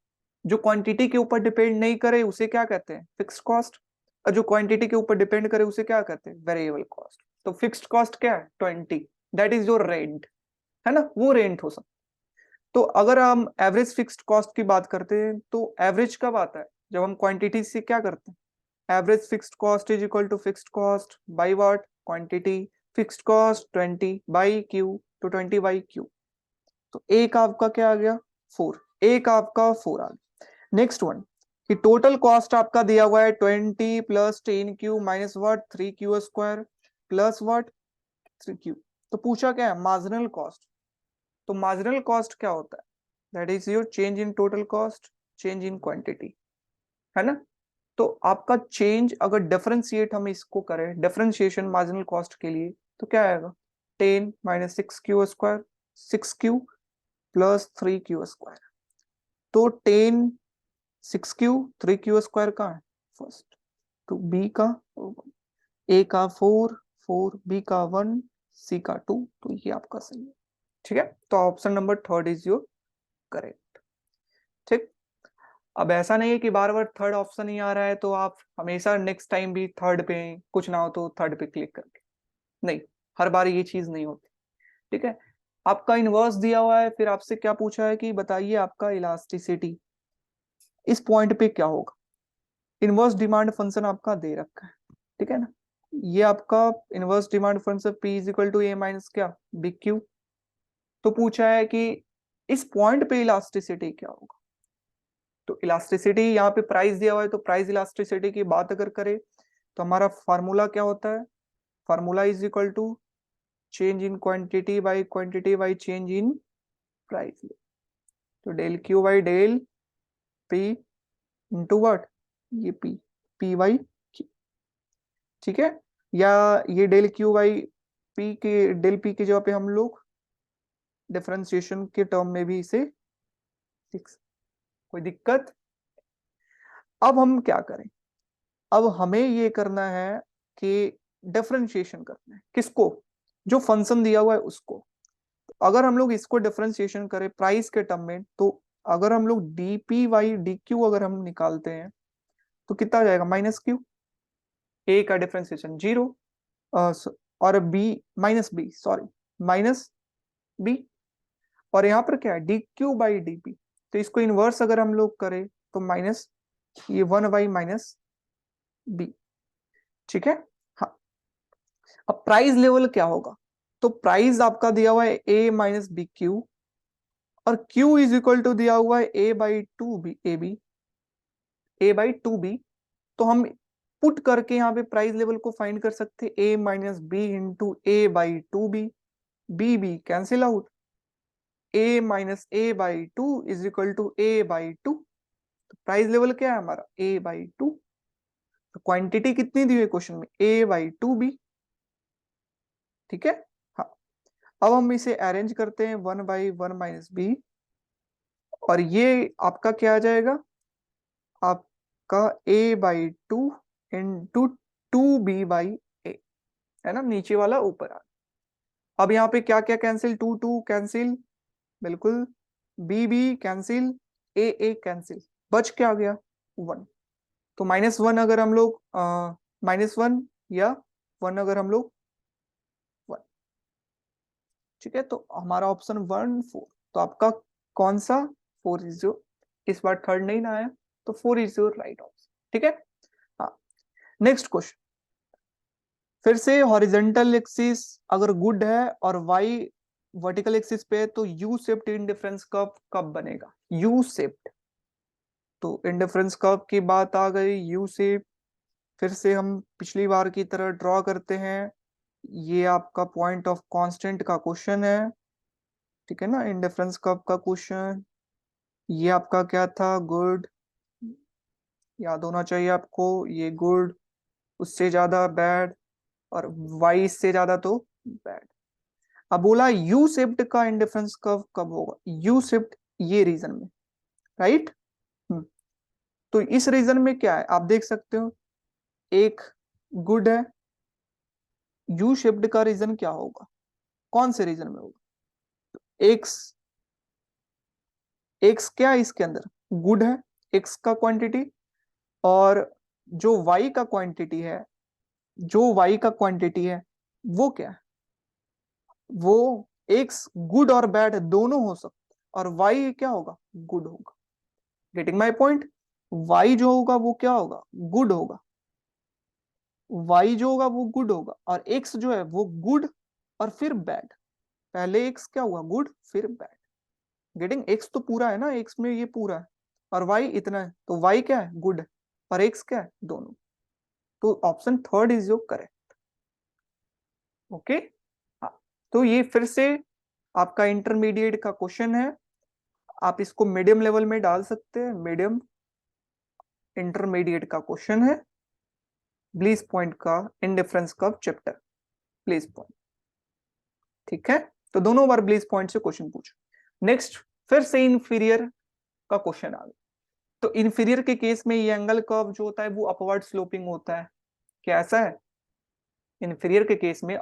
जो क्वांटिटी के ऊपर डिपेंड नहीं करे उसे क्या कहते हैं, फिक्स्ड कॉस्ट, और जो क्वांटिटी के ऊपर डिपेंड करे उसे क्या कहते हैं, वेरिएबल कॉस्ट। तो फिक्स्ड कॉस्ट क्या है, 20, दैट इज योर रेंट, है ना, वो रेंट हो सकता। तो अगर हम एवरेज फिक्स्ड कॉस्ट की बात करते हैं तो एवरेज कब आता है, जब हम क्वांटिटी से क्या करते हैं, average fixed cost is equal to fixed cost by what, quantity. Fixed cost 20 by Q, तो 20 बाई क्यू। तो एक आपका क्या आ गया, 4, एक आपका 4 आ गया। नेक्स्ट वन कि टोटल कॉस्ट आपका दिया हुआ है 20 plus 10Q minus what 3Q square plus what 3Q। तो पूछा क्या है, मार्जिनल कॉस्ट। तो मार्जिनल कॉस्ट क्या होता है, that is your change in total cost, change in quantity, है ना। तो आपका चेंज अगर डिफरेंशिएट हम इसको करें, डिफरेंशिएशन मार्जिनल कॉस्ट के लिए, तो क्या आएगा, 10 minus 6Q square 6Q plus 3Q square. तो 10 6Q 3Q स्क्वायर का है फर्स्ट, तो बी का ए का 4 4 बी का 1 सी का 2, तो ये आपका सही है। ठीक है, तो option number third is your correct. ठीक, अब ऐसा नहीं है कि बार बार थर्ड ऑप्शन ही आ रहा है तो आप हमेशा नेक्स्ट टाइम भी थर्ड पे, कुछ ना हो तो थर्ड पे क्लिक करके, नहीं, हर बार ये चीज नहीं होती। ठीक है, आपका इनवर्स दिया हुआ है, फिर आपसे क्या पूछा है कि बताइए आपका इलास्टिसिटी इस पॉइंट पे क्या होगा। इनवर्स डिमांड फंक्शन आपका दे रखा है, ठीक है ना। ये आपका inverse demand function P is equal to a minus क्या बी क्यू। तो पूछा है कि इस पॉइंट पे इलास्टिसिटी क्या होगा। तो इलास्टिसिटी यहाँ पे प्राइस दिया हुआ है, तो प्राइस इलास्टिसिटी की बात अगर करें तो हमारा फार्मूला क्या होता है, formula is equal to change in quantity by change in price. तो del Q by del P into what, ये पी बाई क्यू। ठीक है, या ये डेल क्यू बाई पी के, डेल पी की जगह पे हम लोग डिफरेंशिएशन के टर्म में भी इसे लिख, कोई दिक्कत। अब हम क्या करें, अब हमें ये करना है कि डिफरेंशिएशन करना है किसको, जो फंक्शन दिया हुआ है उसको। अगर हम लोग इसको डिफरेंशिएशन करें प्राइस के टर्म में, तो अगर हम लोग D P by D Q अगर हम निकालते हैं तो कितना आ जाएगा, माइनस क्यू। ए का डिफरेंशिएशन 0 और b minus b, sorry minus b, और यहाँ पर क्या है d Q by d P. तो इसको इनवर्स अगर हम लोग करें तो माइनस ये 1 बाई माइनस बी। ठीक है, हाँ। अब प्राइस लेवल क्या होगा, तो प्राइस आपका दिया हुआ है ए माइनस बी क्यू, और क्यू इज इक्वल टू दिया हुआ है A by two B, A B, A by two B. तो हम पुट करके यहाँ पे प्राइस लेवल को फाइंड कर सकते हैं, A minus B into A by two B, B B cancel out, A minus A by two is equal to A by two. तो प्राइस लेवल क्या है हमारा, ए बाई टू। तो quantity कितनी दी हुई क्वेश्चन में, ए बाई टू बी। ठीक है, हाँ। अब हम इसे अरेंज करते हैं 1/1 माइनस बी, और ये आपका क्या आ जाएगा, आपका A by two into 2b by A, है ना, नीचे वाला ऊपर आ। अब यहाँ पे क्या क्या कैंसिल, 2 2 कैंसिल, बिल्कुल, बी बी कैंसिल, ए कैंसिल, बच क्या गया 1। तो -1 अगर हम लोग -1 या 1 अगर हम लोग 1, ठीक है, तो हमारा ऑप्शन 1 4। तो आपका कौन सा 4 इज योर, इस बार थर्ड नहीं ना आया, तो 4 इज योर राइट ऑप्शन, ठीक है। हाँ, नेक्स्ट क्वेश्चन, फिर से हॉरिजेंटल एक्सिस अगर गुड है और वाई वर्टिकल एक्सिस पे है, तो यू शेप्ड इंडिफरेंस कर्व कब बनेगा, यू शेप्ड। तो इंडिफरेंस कर्व की बात आ गई, यू शेप, फिर से हम पिछली बार की तरह ड्रॉ करते हैं। ये आपका पॉइंट ऑफ कांस्टेंट का क्वेश्चन है, ठीक है ना, इंडिफरेंस कर्व का क्वेश्चन। ये आपका क्या था, गुड, याद होना चाहिए आपको, ये गुड, उससे ज्यादा बैड, और वाई से ज्यादा तो बैड। अब बोला यू शिफ्ट का इंडिफरेंस कर्व कब होगा, यू शिफ्ट ये रीजन में, राइट। तो इस रीजन में क्या है आप देख सकते हो, एक गुड है, यू शिफ्ट का रीजन क्या होगा, कौन से रीजन में होगा, एक्स, एक्स क्या है इसके अंदर, गुड है, एक्स का क्वांटिटी, और जो वाई का क्वांटिटी है, जो वाई का क्वांटिटी है वो क्या है, वो एक्स गुड और बैड दोनों हो सकते, और वाई क्या होगा, गुड होगा। गेटिंग माई पॉइंट, वाई जो होगा वो क्या होगा, गुड होगा, वाई जो होगा वो गुड होगा, और एक्स जो है वो गुड और फिर बैड, पहले एक्स क्या हुआ, गुड फिर बैड। गेटिंग, एक्स तो पूरा है ना, एक्स में ये पूरा है, और वाई इतना है, तो वाई क्या है, गुड है, और एक्स क्या है, दोनों। तो option third is your correct, okay. हाँ, तो ये फिर से आपका इंटरमीडिएट का क्वेश्चन है, आप इसको मीडियम लेवल में डाल सकते हैं, मीडियम इंटरमीडिएट का क्वेश्चन है, ब्लीस पॉइंट का indifference curve chapter, bliss point, ठीक है। तो दोनों बार ब्लीस पॉइंट से क्वेश्चन पूछो। नेक्स्ट, फिर से इंफीरियर का क्वेश्चन आ गया। तो इंफीरियर के केस में ये एंगल कर्व जो होता है वो अपवर्ड स्लोपिंग होता है, क्या ऐसा है, इंफीरियर के केस में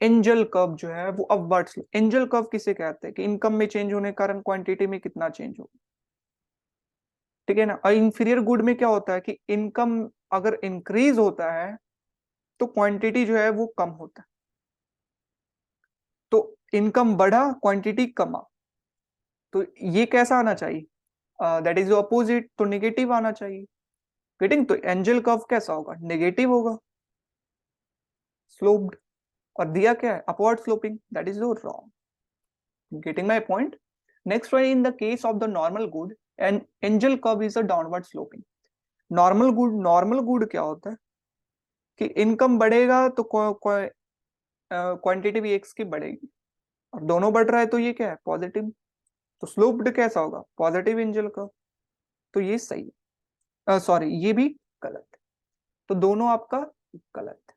एंजल कर्व जो है वो अपवर्ड स्लोप, एंजल कर्व किसे कहते हैं कि इनकम में चेंज होने के कारण क्वांटिटी में कितना चेंज होगा, ठीक है ना। और इंफीरियर गुड में क्या होता है कि इनकम अगर इंक्रीज होता है तो क्वांटिटी जो है वो कम होता है, तो इनकम बढ़ा क्वांटिटी कमा, तो ये कैसा आना चाहिए, दैट इज अपोजिट, तो नेगेटिव आना चाहिए। गेटिंग, तो एंजल कर्व कैसा होगा, नेगेटिव होगा, स्लोप्ड, और दिया क्या है, upward sloping, that is wrong. Getting my point. Next one, in the case of the normal good and angel curve is a downward sloping. Normal good, normal good क्या होता है कि इनकम बढ़ेगा तो क्वांटिटी भी एक्स की बढ़ेगी, और दोनों बढ़ रहा है तो ये क्या है, पॉजिटिव, तो स्लोप्ड कैसा होगा, पॉजिटिव एंजल कर्व, तो ये सही है, सॉरी ये भी गलत है, तो दोनों आपका गलत है।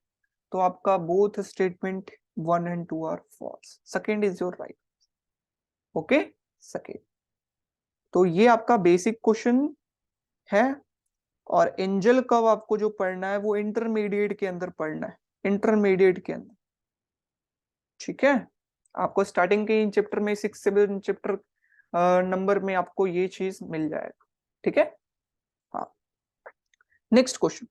तो आपका both statement 1 and 2 are false, second is your right, okay, second. तो ये आपका बेसिक क्वेश्चन है, और एंजल कर्व आपको जो पढ़ना है वो इंटरमीडिएट के अंदर पढ़ना है, इंटरमीडिएट के अंदर, ठीक है। आपको स्टार्टिंग के इन चैप्टर में 6 7 चैप्टर नंबर में आपको ये चीज मिल जाएगा, ठीक है। हाँ, next question,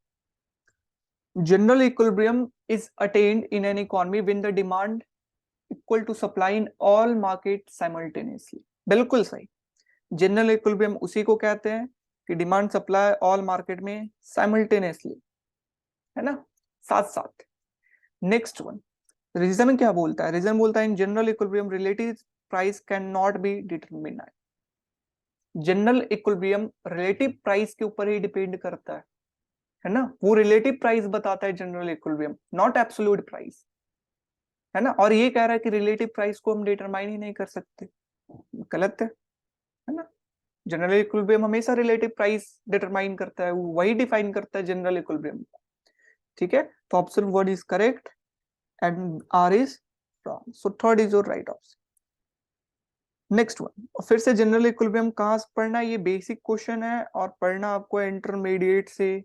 general equilibrium is attained in an economy when the demand equal to supply in all market simultaneously, बिल्कुल सही। जनरल इक्विलिब्रियम उसी को कहते हैं कि डिमांड सप्लाई ऑल मार्केट में साइमल्टेनियसली, है ना, साथ साथ। नेक्स्ट वन, रीजन क्या बोलता है, रीजन बोलता है in general equilibrium relative price can not be determined. General equilibrium relative price के ऊपर ही डिपेंड करता है ना, वो रिलेटिव प्राइस बताता है general equilibrium, not absolute price, है ना। और ये कह रहा है कि रिलेटिव प्राइस को हम डिटरमाइन ही नहीं कर सकते, गलत है ना। जनरल इक्विलिब्रियम हमेशा रिलेटिव प्राइस डिटरमाइन करता है, वही डिफाइन करता है जनरल इक्विलिब्रियम, ठीक है। तो option 1 is correct and R is wrong, so third is your right option. Next one, फिर से जनरल इक्विलिब्रियम कहाँ से पढ़ना है, ये बेसिक क्वेश्चन है और पढ़ना आपको इंटरमीडिएट से।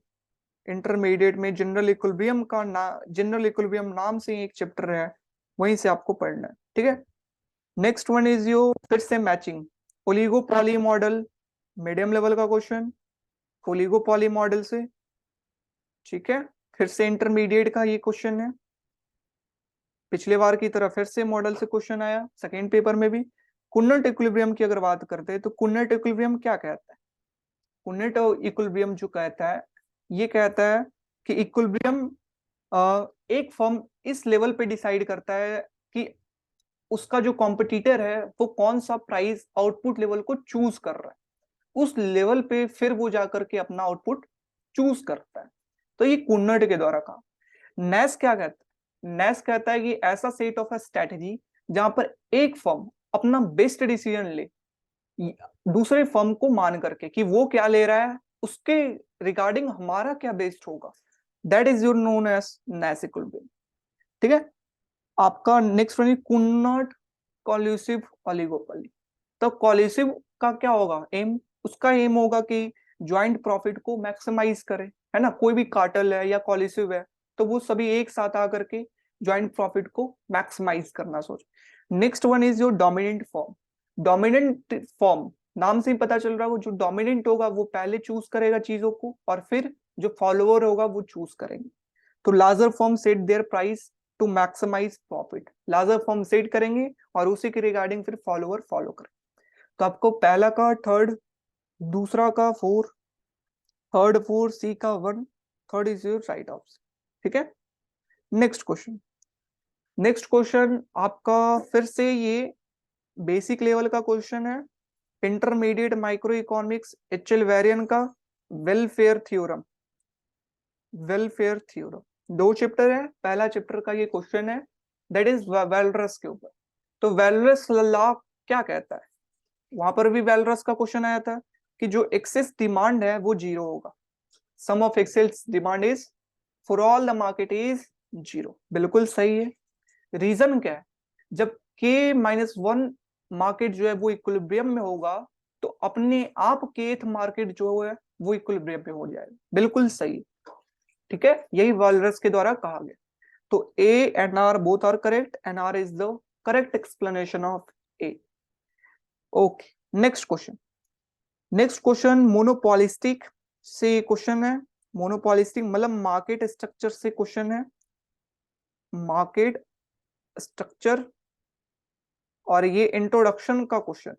इंटरमीडिएट में जनरल इक्विलिब्रियम का जनरल इक्विलिब्रियम नाम से एक चैप्टर है, वहीं से आपको पढ़ना है, ठीक है। नेक्स्ट वन इज योर फिर से matching, oligopoly model, medium level का क्वेश्चन, ओलिगोपॉली मॉडल से, ठीक है। फिर से इंटरमीडिएट का ये क्वेश्चन है, पिछले बार की तरह फिर से मॉडल से क्वेश्चन आया सेकेंड पेपर में भी। कुन्नट इक्विलिब्रियम की अगर बात करते हैं तो कुन्नट इक्विलिब्रियम क्या कहता है? कुन्नट इक्विलिब्रियम जो कहता है, ये कहता है कि इक्विलिब्रियम एक फर्म इस लेवल पे डिसाइड करता है कि उसका जो कॉम्पिटिटर है वो कौन सा प्राइस आउटपुट लेवल को चूज कर रहा है, उस लेवल पे फिर वो जाकर के अपना आउटपुट चूज करता है। तो ये कुन्नट के द्वारा कहा। नेस क्या कहता है? नेस कहता है कि ऐसा सेट ऑफ अ स्ट्रेटेजी जहां पर एक फर्म अपना बेस्ट डिसीजन ले दूसरे फर्म को मान करके कि वो क्या ले रहा है उसके रिगार्डिंग हमारा क्या बेस्ट होगा, that is your known as Nash equilibrium, ठीक है। आपका next one Cournot collusive oligopoly. तो कोलिसिव का क्या होगा एम? उसका एम होगा कि ज्वाइंट प्रॉफिट को मैक्सिमाइज करे, है ना। कोई भी कार्टेल है या कोलिसिव है तो वो सभी एक साथ आकर के ज्वाइंट प्रॉफिट को मैक्सिमाइज करना सोच। Next one is your dominant form. Dominant form नाम से ही पता चल रहा है, वो जो डोमिनेंट होगा वो पहले चूज करेगा चीजों को और फिर जो फॉलोअर होगा वो चूज करेंगे। तो larger firm set their price to maximize profit, larger firm set करेंगे और उसी के रिगार्डिंग फिर फॉलोअर फॉलो करेंगे। तो आपको पहला का थर्ड, दूसरा का फोर, थर्ड फोर, सी का one, third is your right option, ठीक है। नेक्स्ट क्वेश्चन, नेक्स्ट क्वेश्चन आपका फिर से ये बेसिक लेवल का क्वेश्चन है, इंटरमीडिएट माइक्रो इकोनॉमिक्स एचएल वेरियन का वेलफेयर थ्योरम। वेलफेयर थ्योरम दो चैप्टर है, पहला चैप्टर का ये क्वेश्चन है दैट इज वेलरस के ऊपर। तो वेलरस लॉ क्या कहता है? वहां पर भी वेलरस का क्वेश्चन आया था कि जो एक्सेस डिमांड है वो जीरो होगा, sum of excess demand is for all the market is zero, बिल्कुल सही है। रीजन क्या है? जब k माइनस वन मार्केट जो है वो इक्विलिब्रियम में होगा तो अपने आप kth मार्केट जो है वो इक्विलिब्रियम में हो जाएगा, बिल्कुल सही, ठीक है। यही वालरस के द्वारा कहा गया। तो A and R both are correct and R is the correct explanation of A. Okay, next question, next question monopolistic से क्वेश्चन है। मोनोपॉलिस्टिक मतलब मार्केट स्ट्रक्चर से क्वेश्चन है, मार्केट स्ट्रक्चर। और ये इंट्रोडक्शन का question,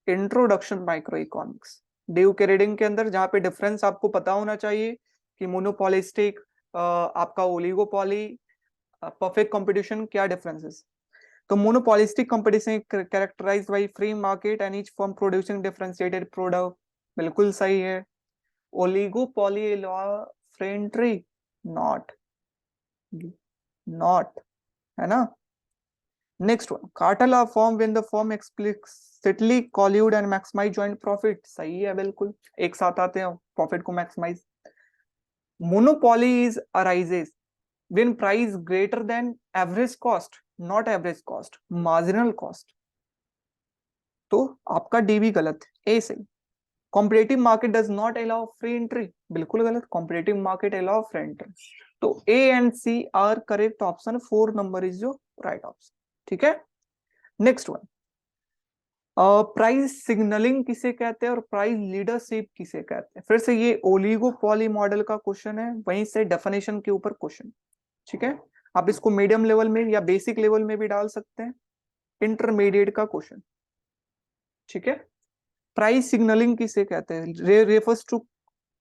introduction micro economics due के reading के अंदर, जहां पे डिफरेंस आपको पता होना चाहिए कि मोनोपॉलिस्टिक आपका ओलिगोपॉली परफेक्ट कंपटीशन क्या डिफरेंसेस। तो monopolistic competition characterised by free market and each firm producing differentiated product, बिल्कुल सही है। Oligopoly law free entry, not, not, है ना। Next one cartel are form when the firm explicitly collude and maximise joint profit, सही है बिल्कुल, एक साथ आते हैं प्रॉफिट को maximise. Monopoly is arises when price greater than average cost, not average cost, marginal cost। तो आपका डी भी गलत है, ए सही। Competitive market does not allow free entry, बिल्कुल गलत, competitive market allow free entry. तो A and C are correct option, 4 number is जो राइट ऑप्शन, ठीक है। नेक्स्ट वन, प्राइस सिग्नलिंग किसे कहते हैं और प्राइस लीडरशिप किसे कहते हैं? फिर से ये ओलिगोपॉली मॉडल का क्वेश्चन है, वहीं से डेफिनेशन के ऊपर क्वेश्चन, ठीक है। आप इसको मीडियम लेवल में या बेसिक लेवल में भी डाल सकते हैं, इंटरमीडिएट का क्वेश्चन, ठीक है। प्राइस सिग्नलिंग किसे कहते हैं? Refers to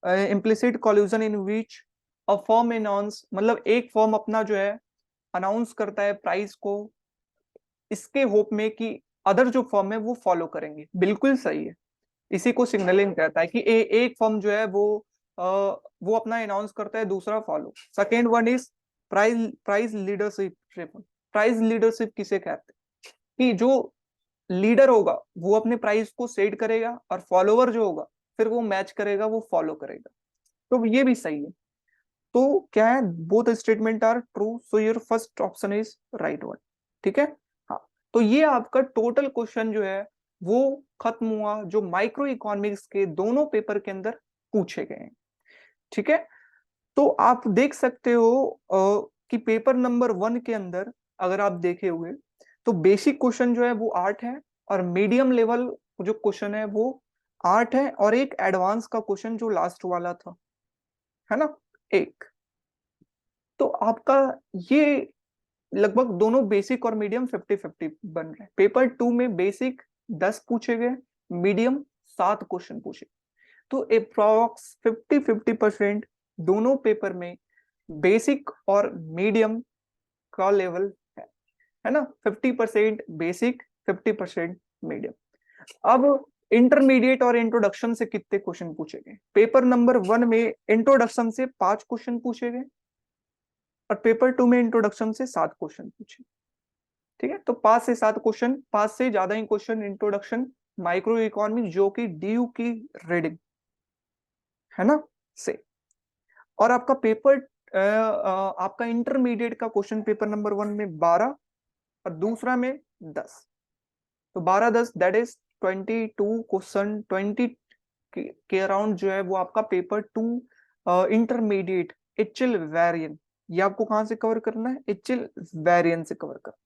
implicit collusion in which a firm announce, मतलब एक फर्म अपना जो है अनाउंस करता है प्राइस को इसके होप में कि अदर जो फर्म है वो फॉलो करेंगे, बिल्कुल सही है। इसी को सिग्नलिंग कहता है कि एक फर्म जो है वो अपना अनाउंस करता है, दूसरा follow. Second one is price price leadership. Price leadership किसे कहते हैं? कि जो लीडर होगा वो अपने प्राइस को सेट करेगा और फॉलोवर जो होगा फिर वो मैच करेगा, वो फॉलो करेगा। तो ये भी सही है। तो क्या है, both statement are true, so your first option is right one, ठीक है। हाँ, तो ये आपका टोटल क्वेश्चन जो है वो खत्म हुआ, जो माइक्रो इकोनॉमिक्स के दोनों पेपर के अंदर पूछे गए हैं, ठीक है। तो आप देख सकते हो कि पेपर नंबर 1 के अंदर अगर आप देखे हुए तो बेसिक क्वेश्चन जो है वो 8 है, और मीडियम लेवल जो क्वेश्चन है वो 8 है, और एक एडवांस का क्वेश्चन जो लास्ट वाला था, है ना, एक। तो आपका ये लगभग दोनों बेसिक और मीडियम 50-50 बन रहे हैं। पेपर 2 में बेसिक 10 पूछे गए, मीडियम 7 क्वेश्चन पूछे, तो अप्रॉक्स 50-50% दोनों पेपर में बेसिक और मीडियम का लेवल है ना, 50% बेसिक, 50% मीडियम। अब इंटरमीडिएट और इंट्रोडक्शन से कितने क्वेश्चन पूछे गए? पेपर नंबर 1 में इंट्रोडक्शन से 5 क्वेश्चन पूछे गए, और पेपर 2 में इंट्रोडक्शन से 7 क्वेश्चन पूछे। ठीक है, तो 5 से 7 क्वेश्चन, 5 से ज्यादा ही क्वेश्चन इंट्रोडक्शन माइक्रो इकोनॉमिक जो कि डीयू की रीडिंग है ना से। और आपका पेपर आपका इंटरमीडिएट का क्वेश्चन पेपर नंबर 1 में 12 और दूसरा में 10, तो 12-10 दैट इज 22 क्वेश्चन, 20 के अराउंड जो है वो आपका पेपर 2 इंटरमीडिएट एचएल वेरिएंट, ये आपको कहां से कवर करना है? एचएल वेरिएंट से कवर करना।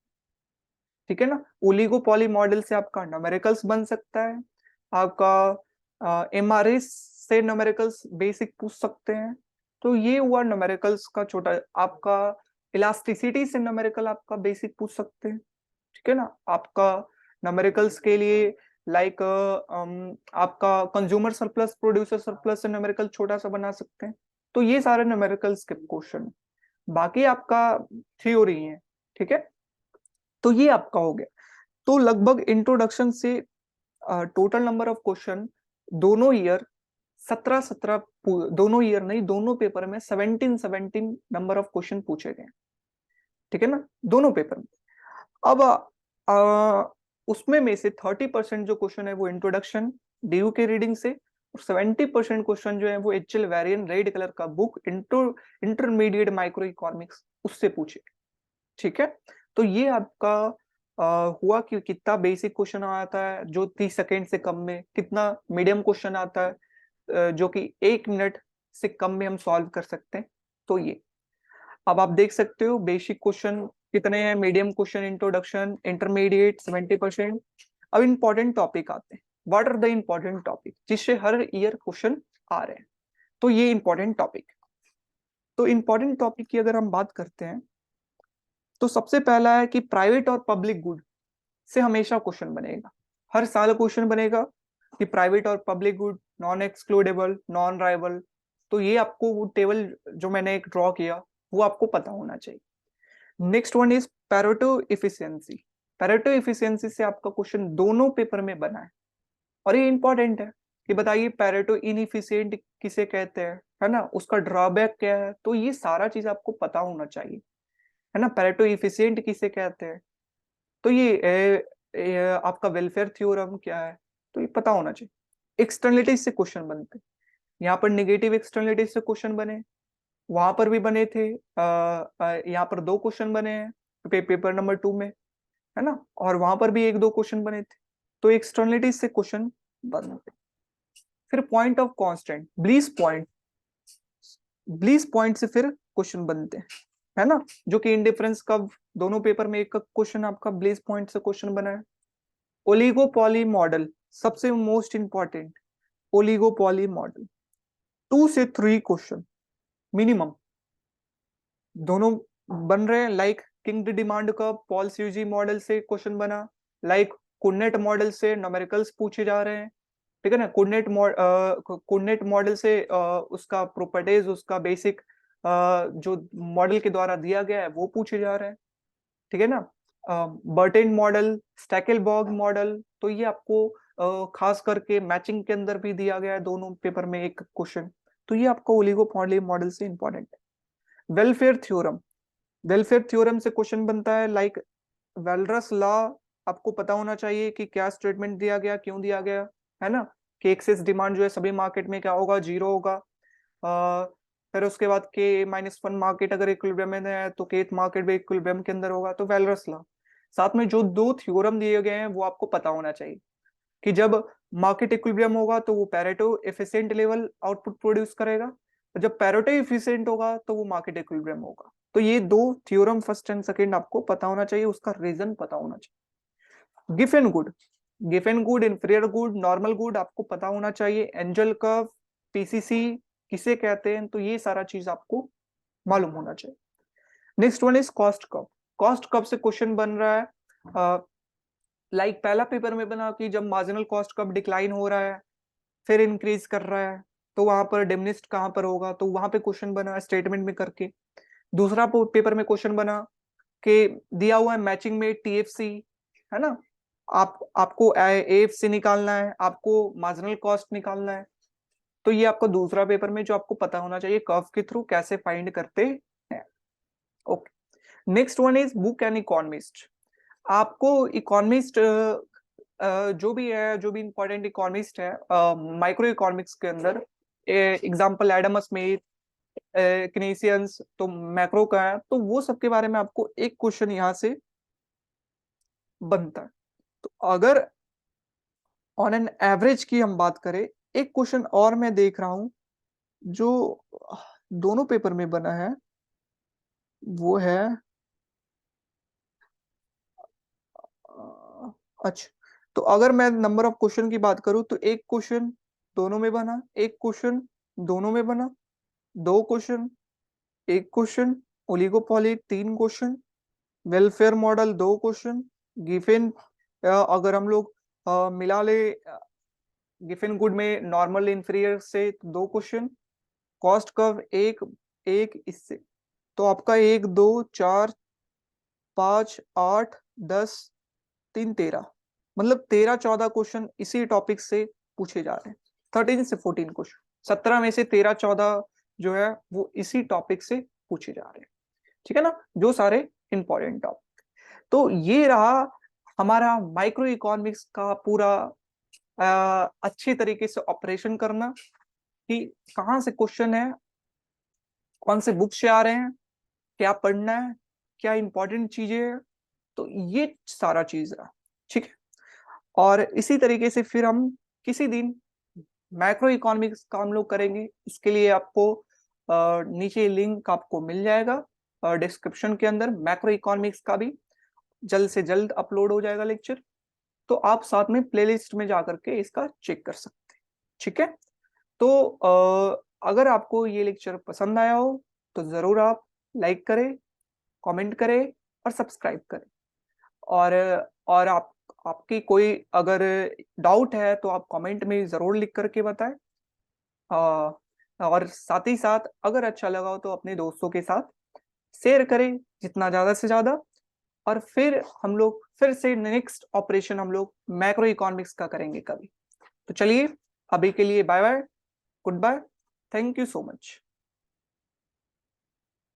ठीक है ना, ओलिगोपॉली मॉडल से आपका न्यूमेरिकल्स बन सकता है, आपका एमआरएस से न्यूमेरिकल्स बेसिक पूछ सकते हैं। तो ये हुआ न्यूमेरिकल्स का छोटा, आपका इलास्टिसिटी से न्यूमेरिकल आपका बेसिक पूछ सकते हैं। ठीक है ना, आपका न्यूमेरिकल्स के लिए लाइक आपका कंज्यूमर सरप्लस, प्रोड्यूसर सरप्लस से न्यूमेरिकल छोटा सा बना सकते हैं। तो ये सारे न्यूमेरिकल्स के क्वेश्चन, बाकी आपका थ्योरी है। ठीक है, तो ये आपका हो गया। तो लगभग इंट्रोडक्शन से टोटल नंबर ऑफ क्वेश्चन दोनों ईयर 17 दोनों ईयर नहीं, दोनों पेपर में 17 नंबर ऑफ क्वेश्चन पूछे गए। ठीक है ना, दोनों पेपर में। अब उसमें में से 30% जो क्वेश्चन है वो इंट्रोडक्शन डीयू के रीडिंग से, और 70% क्वेश्चन जो है वो एचएल वेरिएंट रेड कलर का बुक इंटरमीडिएट माइक्रो इकोनॉमिक्स उससे पूछे। ठीक है, तो ये आपका हुआ कि कितना बेसिक क्वेश्चन आता है जो 30 सेकेंड से कम में, कितना मीडियम क्वेश्चन आता है जो कि 1 मिनट से कम में हम सॉल्व कर सकते हैं। तो ये अब आप देख सकते हो बेसिक क्वेश्चन कितने हैं, मीडियम क्वेश्चन, इंट्रोडक्शन, इंटरमीडिएट 70%। अब इंपॉर्टेंट टॉपिक आते हैं, what are the important topic जिससे हर ईयर क्वेश्चन आ रहे हैं। तो ये इंपॉर्टेंट टॉपिक, तो इंपॉर्टेंट टॉपिक की अगर हम बात करते हैं तो सबसे पहला है कि प्राइवेट और पब्लिक गुड से हमेशा क्वेश्चन बनेगा, हर साल क्वेश्चन बनेगा कि प्राइवेट और public good, non excludable, non rival. तो ये आपको वो टेबल जो मैंने एक ड्रॉ किया वो आपको पता होना चाहिए। Next one is Pareto efficiency. Pareto efficiency से आपका क्वेश्चन दोनों पेपर में बना है, और ये इंपॉर्टेंट है कि बताइए पैरेटो इनइफिशियंट किसे कहते हैं, है ना, उसका ड्रॉबैक क्या है। तो ये सारा चीज आपको पता होना चाहिए, है ना। पैरेटो इफिशियंट किसे कहते हैं, तो ये आपका वेलफेयर थ्योरम क्या है, तो ये पता होना चाहिए। एक्सटर्नलिटीज से क्वेश्चन बनते हैं, यहाँ पर नेगेटिव एक्सटर्नलिटीज से क्वेश्चन बने, वहां पर भी बने थे, यहाँ पर 2 क्वेश्चन बने हैं पेपर नंबर 2 में, है ना, और वहां पर भी 1-2 क्वेश्चन बने थे। तो एक्सटर्नलिटीज से क्वेश्चन बनते। फिर point of constant, bliss point से फिर क्वेश्चन बनते हैं, है ना, जो कि इंडिफरेंस का दोनों पेपर में एक क्वेश्चन आपका ब्लीस पॉइंट से क्वेश्चन बना है। ओलिगोपॉली मॉडल सबसे मोस्ट इंपॉर्टेंट, ओलिगोपॉली मॉडल 2 से 3 क्वेश्चन मिनिमम दोनों बन रहे हैं। लाइक किंग डिमांड का पॉल सीजी मॉडल से क्वेश्चन बना, लाइक कुन्नेट मॉडल से न्यूमेरिकल्स पूछे जा रहे हैं। ठीक है ना, कुन्नेट मॉडल से उसका प्रॉपर्टीज, उसका बेसिक जो मॉडल के द्वारा दिया गया है वो पूछे जा रहे हैं। ठीक है ना, बर्टेन मॉडल, स्टैकेलबर्ग मॉडल, तो ये आपको खास करके मैचिंग के अंदर भी दिया गया है दोनों पेपर में एक क्वेश्चन। तो ये आपको ओलिगोपॉली मॉडल से इंपॉर्टेंट है। वेलफेयर थ्योरम, वेलफेयर थ्योरम से क्वेश्चन बनता है, लाइक वेलरस लॉ आपको पता होना चाहिए कि क्या स्टेटमेंट दिया गया, क्यों दिया गया, है ना, कि एक्सेस डिमांड जो है सभी मार्केट में क्या होगा, 0 होगा। फिर उसके बाद K-1 मार्केट अगर इक्विलिब्रियम में है तो kth मार्केट भी इक्विलिब्रियम के अंदर होगा। तो वेलरस लॉ, साथ में जो 2 थ्योरम दिए गए हैं वो आपको पता होना चाहिए कि जब मार्केट इक्विलिब्रियम होगा तो वो Pareto efficient level output produce करेगा, और जब पैरेटो एफिशिएंट होगा तो वो मार्केट इक्विलिब्रियम होगा। तो ये दो थ्योरम फर्स्ट एंड सेकंड आपको पता होना चाहिए, उसका रीजन पता होना चाहिए। Giffen good, Giffen good, inferior good, normal good आपको पता होना चाहिए। एंजल कर्व, पीसीसी किसे कहते हैं, तो ये सारा चीज आपको मालूम होना चाहिए। Next one is cost curve. Cost curve से क्वेश्चन बन रहा है लाइक पहला पेपर में बना कि जब मार्जिनल कॉस्ट कब डिक्लाइन हो रहा है फिर इंक्रीज कर रहा है, तो वहां पर डिमिनिस्ट कहां पर होगा, तो वहां पे क्वेश्चन बना स्टेटमेंट में करके। दूसरा पेपर में क्वेश्चन बना कि दिया हुआ है मैचिंग में टीएफसी, है ना, आपको एएफसी निकालना है, आपको मार्जिनल कॉस्ट निकालना है। तो ये आपका दूसरा पेपर में जो आपको पता होना चाहिए कर्व के थ्रू कैसे फाइंड करते हैं। Okay, next one is book and economist. आपको इकोनॉमिस्ट जो भी है, जो भी इंपॉर्टेंट इकोनॉमिस्ट है माइक्रो इकोनॉमिक्स के अंदर, एग्जांपल एडम स्मिथ, किनेसियंस, तो मैक्रो का है, तो वो सब के बारे में आपको एक क्वेश्चन यहाँ से बनता है। तो अगर ऑन एन एवरेज की हम बात करें, एक क्वेश्चन और मैं देख रहा हूं जो दोनों पेपर में बना है, वो है अच्छा, तो अगर मैं नंबर ऑफ क्वेश्चन की बात करूं तो एक क्वेश्चन दोनों में बना, एक क्वेश्चन दोनों में बना, दो क्वेश्चन, एक क्वेश्चन, ओलिगोपॉली तीन क्वेश्चन, वेलफेयर मॉडल दो क्वेश्चन, गिफिन अगर हम लोग मिला ले गिफिन गुड में नॉर्मल इंफीरियर से तो दो क्वेश्चन, कॉस्ट कर्व एक, एक इससे, तो आपका एक दो चार पांच आठ 10 3 13, मतलब 13-14 क्वेश्चन इसी टॉपिक से पूछे जा रहे हैं। 13 से 14 क्वेश्चन, 17 में से 13-14 जो है वो इसी टॉपिक से पूछे जा रहे हैं, ठीक है ना, जो सारे इंपॉर्टेंट टॉपिक। तो ये रहा हमारा माइक्रो इकोनॉमिक्स का पूरा अच्छे तरीके से ऑपरेशन करना, कि कहाँ से क्वेश्चन है, कौन से बुक से आ रहे हैं, क्या पढ़ना है, क्या इंपॉर्टेंट चीजें हैं, तो ये सारा चीज रहा, ठीक है। और इसी तरीके से फिर हम किसी दिन मैक्रो इकोनॉमिक्स का हम लोग करेंगे। इसके लिए आपको नीचे लिंक आपको मिल जाएगा डिस्क्रिप्शन के अंदर, मैक्रो इकोनॉमिक्स का भी जल्द से जल्द अपलोड हो जाएगा लेक्चर, तो आप साथ में प्लेलिस्ट में जाकर के इसका चेक कर सकते हैं, ठीक है। तो अगर आपको ये लेक्चर पसंद आया हो तो जरूर आप लाइक करें, कमेंट करें और सब्सक्राइब करें। और आप आपकी कोई अगर डाउट है तो आप कमेंट में जरूर लिख करके बताएं। और साथ ही साथ अगर अच्छा लगा हो तो अपने दोस्तों के साथ शेयर करें जितना ज्यादा से ज्यादा। और फिर हम लोग फिर से नेक्स्ट ऑपरेशन हम लोग मैक्रो इकोनॉमिक्स का करेंगे कभी। तो चलिए, अभी के लिए bye bye, goodbye, thank you so much.